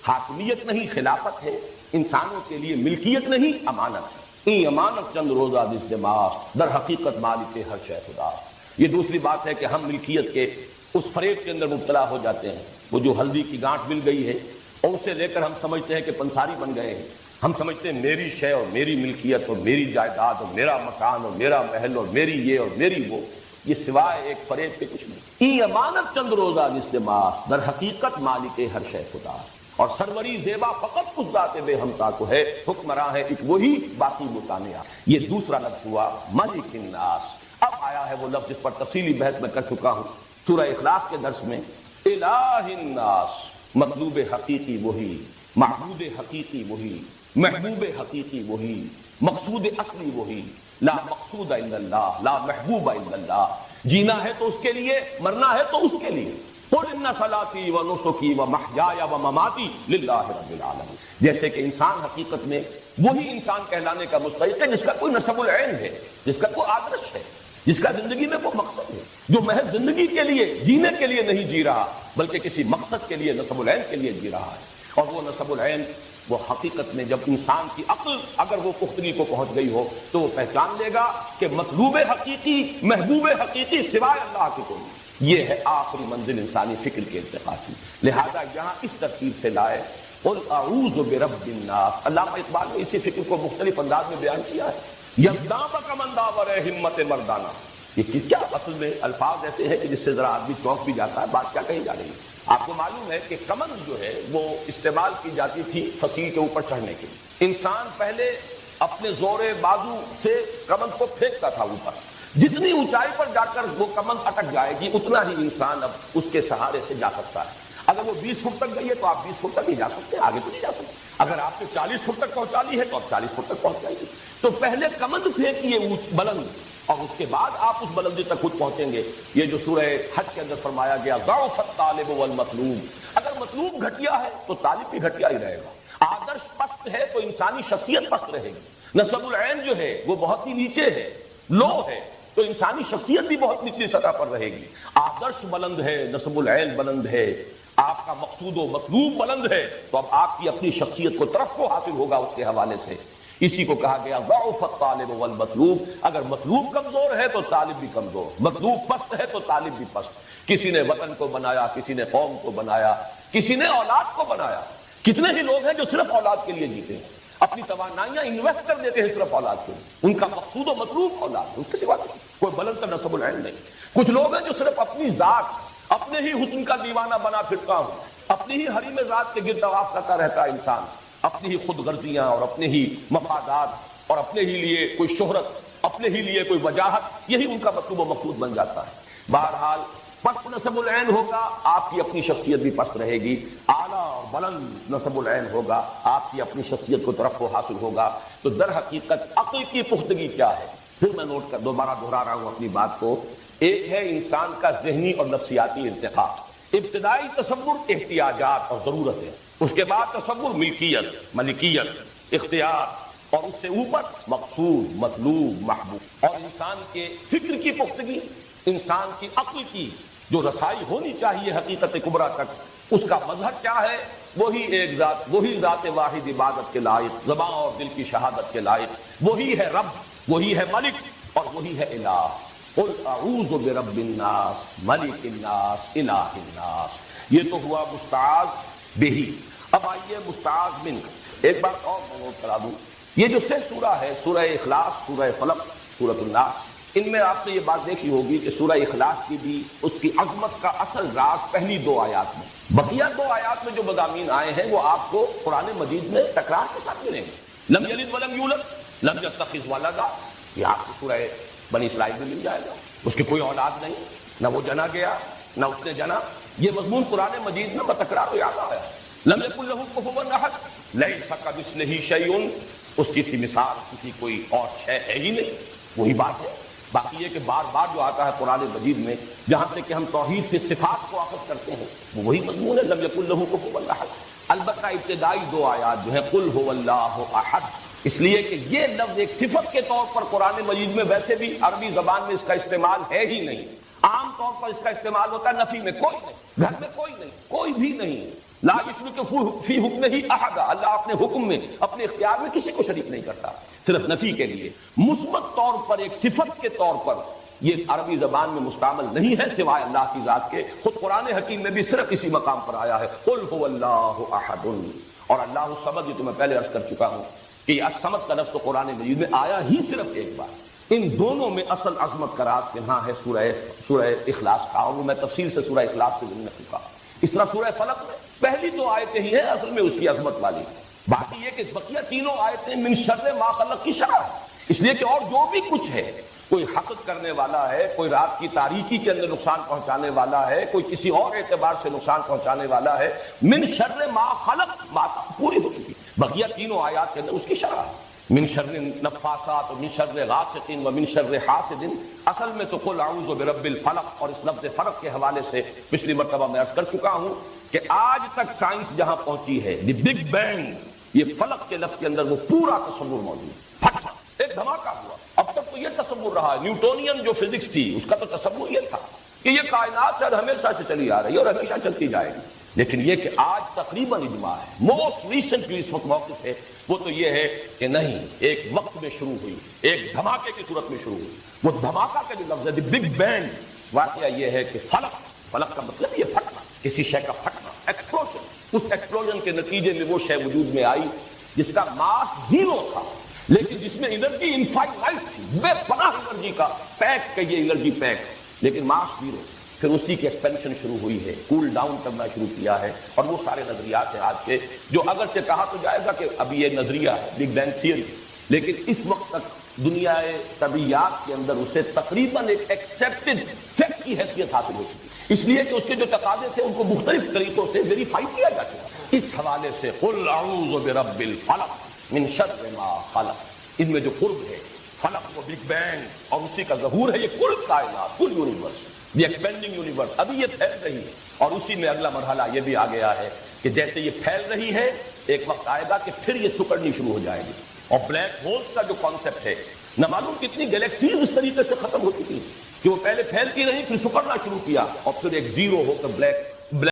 B: حاکمیت نہیں خلافت ہے، انسانوں کے لیے ملکیت نہیں امانت ہے۔ این امانت چند روزہ دس دماغ در حقیقت مالک ہر شے خدا۔ یہ دوسری بات ہے کہ ہم ملکیت کے اس فریب کے اندر مبتلا ہو جاتے ہیں، وہ جو ہلدی کی گانٹھ مل گئی ہے اور اسے لے کر ہم سمجھتے ہیں کہ پنساری بن گئے ہیں، ہم سمجھتے ہیں میری شے اور میری ملکیت اور میری جائیداد اور میرا مکان اور میرا محل اور میری یہ اور میری وہ، یہ سوائے ایک فریب کے کچھ نہیں۔ ای امانت چند روزہ نستماس در حقیقت مالک ہر شے خدا، اور سروری زیبا فقط اس ذات بے ہمتا کو ہے، حکمراں ہے ایک وہی باقی متانیہ۔ یہ دوسرا لفظ ہوا ملک الناس۔ اب آیا ہے وہ لفظ جس پر تفصیلی بحث میں کر چکا ہوں سورہ اخلاص کے درس میں، الہ الناس، مطلوب حقیقی وہی، معبود حقیقی وہی، محبوب حقیقی وہی، مقصود اصلی وہی، لا مقصود الا اللہ، لا محبوب الا اللہ، جینا ہے تو اس کے لیے، مرنا ہے تو اس کے لیے۔ قل ان صلاتی و نسکی و محیای و مماتی للہ رب العالمین۔ جیسے کہ انسان حقیقت میں وہی انسان کہلانے کا مستحق ہے جس کا کوئی نسب العین ہے، جس کا کوئی آدرش ہے، جس کا زندگی میں کوئی مقصد ہے، جو محض زندگی کے لیے جینے کے لیے نہیں جی رہا بلکہ کسی مقصد کے لیے نسب العین کے لیے جی رہا ہے۔ اور وہ نسب العین وہ حقیقت میں جب انسان کی عقل اگر وہ پختگی کو پہنچ گئی ہو تو وہ پہچان لے گا کہ مطلوب حقیقی، محبوب حقیقی سوائے اللہ کے کوئی، یہ ہے آخری منزل انسانی فکر کے ارتقاء کی۔ لہذا یہاں اس ترتیب سے لائے قل اعوذ برب الناس۔ علامہ اقبال نے اسی فکر کو مختلف انداز میں بیان کیا ہے، یزدان بکمن داور ہمت مردانہ۔ یہ کیا اصل میں الفاظ ایسے ہیں کہ جس سے ذرا آدمی چونک بھی جاتا ہے، بات کیا کہی جا رہی ہے۔ آپ کو معلوم ہے کہ کمن جو ہے وہ استعمال کی جاتی تھی فصیل کے اوپر چڑھنے کے لیے۔ انسان پہلے اپنے زور بازو سے کمن کو پھینکتا تھا اوپر، جتنی اونچائی پر جا کر وہ کمن اٹک جائے گی اتنا ہی انسان اب اس کے سہارے سے جا سکتا ہے۔ اگر وہ 20 فٹ تک گئی ہے تو آپ 20 فٹ تک نہیں جا سکتے، آگے تو نہیں جا سکتے۔ اگر آپ نے 40 فٹ تک پہنچا لی ہے تو آپ 40 فٹ تک پہنچ جائیے۔ تو پہلے کمند پھینکیے بلند، اور اس کے بعد آپ اس بلندی تک خود پہنچیں گے۔ یہ جو سورہ حج کے اندر فرمایا گیا ضعف الطالب والمطلوب، اگر مطلوب گھٹیا ہے تو طالب بھی گھٹیا ہی رہے گا۔ آدرش پست ہے تو انسانی شخصیت پست رہے گی۔ نسب العین جو ہے وہ بہت ہی نیچے ہے، لو ہے، تو انسانی شخصیت بھی بہت نچلی سطح پر رہے گی۔ آدرش بلند ہے، نسب العین بلند ہے، آپ کا مقصود و مطلوب بلند ہے، تو اب آپ کی اپنی شخصیت کو ترقی حاصل ہوگا اس کے حوالے سے۔ اسی کو کہا گیا ضعف الطالب والمطلوب، اگر مطلوب کمزور ہے تو طالب بھی کمزور، مطلوب پست ہے تو طالب بھی پست۔ کسی نے وطن کو بنایا، کسی نے قوم کو بنایا، کسی نے اولاد کو بنایا۔ کتنے ہی لوگ ہیں جو صرف اولاد کے لیے جیتے ہیں، اپنی توانائیاں انویسٹ کر دیتے ہیں صرف اولاد کے لیے، ان کا مقصود و مطلوب اولاد، اس کے سوا کوئی بلند تر نسب العین نہیں۔ کچھ لوگ ہیں جو صرف اپنی ذات، اپنے ہی حسن کا دیوانہ بنا پھرتا ہوں، اپنی ہی حریم ذات کے گرد طواف کرتا رہتا ہے انسان، اپنی ہی خود غرضیاں اور اپنے ہی مفادات اور اپنے ہی لیے کوئی شہرت، اپنے ہی لیے کوئی وجاہت، یہی ان کا مطلوب و مقصود بن جاتا ہے۔ بہرحال پست نسب العین ہوگا، آپ کی اپنی شخصیت بھی پست رہے گی۔ اعلیٰ اور بلند نسب العین ہوگا، آپ کی اپنی شخصیت کو ترقی حاصل ہوگا۔ تو در حقیقت عقل کی پختگی کیا ہے؟ پھر میں نوٹ کر دوبارہ دہرا رہا ہوں اپنی بات کو۔ ایک ہے انسان کا ذہنی اور نفسیاتی ارتقاء۔ ابتدائی تصور احتیاجات اور ضرورت ہے، اس کے بعد تصور ملکیت، ملکیت، اختیار، اور اس سے اوپر مقصود، مطلوب، محبوب۔ اور انسان کے فکر کی پختگی، انسان کی عقل کی جو رسائی ہونی چاہیے حقیقت کبریٰ تک، اس کا مظہر کیا ہے؟ وہی ایک ذات، وہی ذات واحد عبادت کے لائق، زبان اور دل کی شہادت کے لائق، وہی ہے رب، وہی ہے ملک، اور وہی ہے الہ۔ قل اعوذ برب الناس ملک الناس الہ الناس۔ یہ تو ہوا مستعاذ بہی۔ اب آئیے مستعاذ من۔ ایک بات اور میں نوٹ کرا دوں، یہ جو 6 سورہ ہے، سورہ اخلاص، سورہ فلق، سورۃ الناس، ان میں آپ نے یہ بات دیکھی ہوگی کہ سورہ اخلاص کی بھی اس کی عظمت کا اصل راز پہلی 2 آیات میں، بقیہ 2 آیات میں جو مضامین آئے ہیں وہ آپ کو قرآن مجید میں تکرار کے ساتھ ملیں گے۔ لم یلد ولم یولد، لم یتخذ ولدا، یہ آپ کو سورہ بنی اسرائیل میں مل جائے گا۔ اس کی کوئی اولاد نہیں، نہ وہ جنا گیا نہ اس نے جنا، یہ مضمون قرآن مجید میں بتکرار یاد آیا۔ لم یکن لہ کفوا احد، لیس کمثلہ شیء، اس کی سی مثال کسی کوئی اور شے ہے ہی نہیں، وہی بات ہے۔ باقی یہ کہ بار بار جو آتا ہے قرآن مجید میں جہاں سے کہ ہم توحید کی صفات کو اخذ کرتے ہیں وہ وہی مضمون ہے، لم یکن لہ کفوا احد۔ البتہ ابتدائی 2 آیات جو ہیں قل هو اللہ احد، اس لیے کہ یہ لفظ ایک صفت کے طور پر قرآن مجید میں ویسے بھی عربی زبان میں اس کا استعمال ہے ہی نہیں۔ عام طور پر اس کا استعمال ہوتا ہے نفی میں، کوئی نہیں، گھر میں کوئی نہیں، کوئی بھی نہیں۔ لا یشرک فی حکمہ احد، اللہ اپنے حکم میں، اپنے اختیار میں کسی کو شریک نہیں کرتا، صرف نفی کے لیے۔ مثبت طور پر ایک صفت کے طور پر یہ عربی زبان میں مستعمل نہیں ہے سوائے اللہ کی ذات کے۔ خود قرآن حکیم میں بھی صرف اسی مقام پر آیا ہے، قل هو اللہ احد، اور اللہ الصمد، یہ تو میں پہلے عرض کر چکا ہوں کہ یہ الصمد کا لفظ تو قرآن مجید میں آیا ہی صرف ایک بار۔ ان دونوں میں اصل عظمت کا راز یہاں ہے سورہ اخلاص کا، اور وہ میں تفصیل سے سورہ اخلاص کے ذمن میں چکا۔ اس طرح سورہ فلق میں پہلی 2 آیتیں ہی ہیں اصل میں اس کی عظمت والی، باقی یہ کہ بقیہ 3 آیتیں من شر ما خلق کی شرح، اس لیے کہ اور جو بھی کچھ ہے، کوئی حسد کرنے والا ہے، کوئی رات کی تاریکی کے اندر نقصان پہنچانے والا ہے، کوئی کسی اور اعتبار سے نقصان پہنچانے والا ہے، من شر ما خلق بات پوری ہو چکی۔ بقیہ 3 آیات کے اندر اس کی شرح، من شر النفاثات ومن شر غاسق ومن شر حاسد، اصل میں تو قل اعوذ برب الفلق، اور اس لفظ فلق کے حوالے سے پچھلی مرتبہ میں عرض کر چکا ہوں کہ آج تک سائنس جہاں پہنچی ہے، دی بگ بینگ، یہ فلق کے لفظ کے اندر وہ پورا تصور موجود ہے، پھٹا ایک دھماکہ ہوا۔ اب تک تو یہ تصور رہا ہے، نیوٹونین جو فزکس تھی اس کا تو تصور یہ تھا کہ یہ کائنات شاید ہمیشہ سے چلی آ رہی ہے اور ہمیشہ چلتی جائے گی، لیکن یہ کہ آج تقریباً اجماع ہے، موسٹ ریسنٹلی اس وقت موقف ہے وہ تو یہ ہے کہ نہیں، ایک وقت میں شروع ہوئی، ایک دھماکے کی صورت میں شروع ہوئی۔ وہ دھماکہ کا جو لفظ ہے دی بگ بینگ، واقعہ یہ ہے کہ فلق کا مطلب یہ پھٹنا، کسی شے کا پھٹنا، ایکسپلوژن۔ اس ایکسپلوژن کے نتیجے میں وہ شے وجود میں آئی جس کا ماس 0 تھا، لیکن جس میں انرجی انفائنائٹ تھی، بے پناہ انرجی کا پیک کہ یہ انرجی پیک، لیکن ماس 0۔ پھر اسی کی ایکسپینشن شروع ہوئی ہے، کول ڈاؤن کرنا شروع کیا ہے، اور وہ سارے نظریات ہیں آج کے جو اگرچہ کہا تو جائے گا کہ ابھی یہ نظریہ ہے بگ بینگ تھیوری، لیکن اس وقت تک دنیا طبیعیات کے اندر اسے تقریباً ایک ایکسیپٹڈ فیکٹ کی حیثیت حاصل ہو چکی ہے۔ اس لیے کہ اس کے جو تقاضے تھے ان کو مختلف طریقوں سے ویریفائی کیا جا چکا۔ اس حوالے سے قل اعوذ برب الفلق من شر ما خلق، ان میں جو قرب ہے، فلق و بگ بینگ اور اسی کا ظہور ہے، یہ کل کائنات، کل یونیورس، دی ایکسپینڈنگ یونیورس، ابھی یہ پھیل رہی ہے، اور اسی میں اگلا مرحلہ یہ بھی آ گیا ہے کہ جیسے یہ پھیل رہی ہے ایک وقت آئے گا کہ پھر یہ سکڑنی شروع ہو جائے گی، اور بلیک ہولز کا جو کانسیپٹ ہے، نہ معلوم کتنی گلیکسیز اس طریقے سے ختم ہو چکی کہ وہ پہلے پھیلتی رہی، پھر سکڑنا شروع کیا، اور پھر ایک زیرو ہو کر بلیک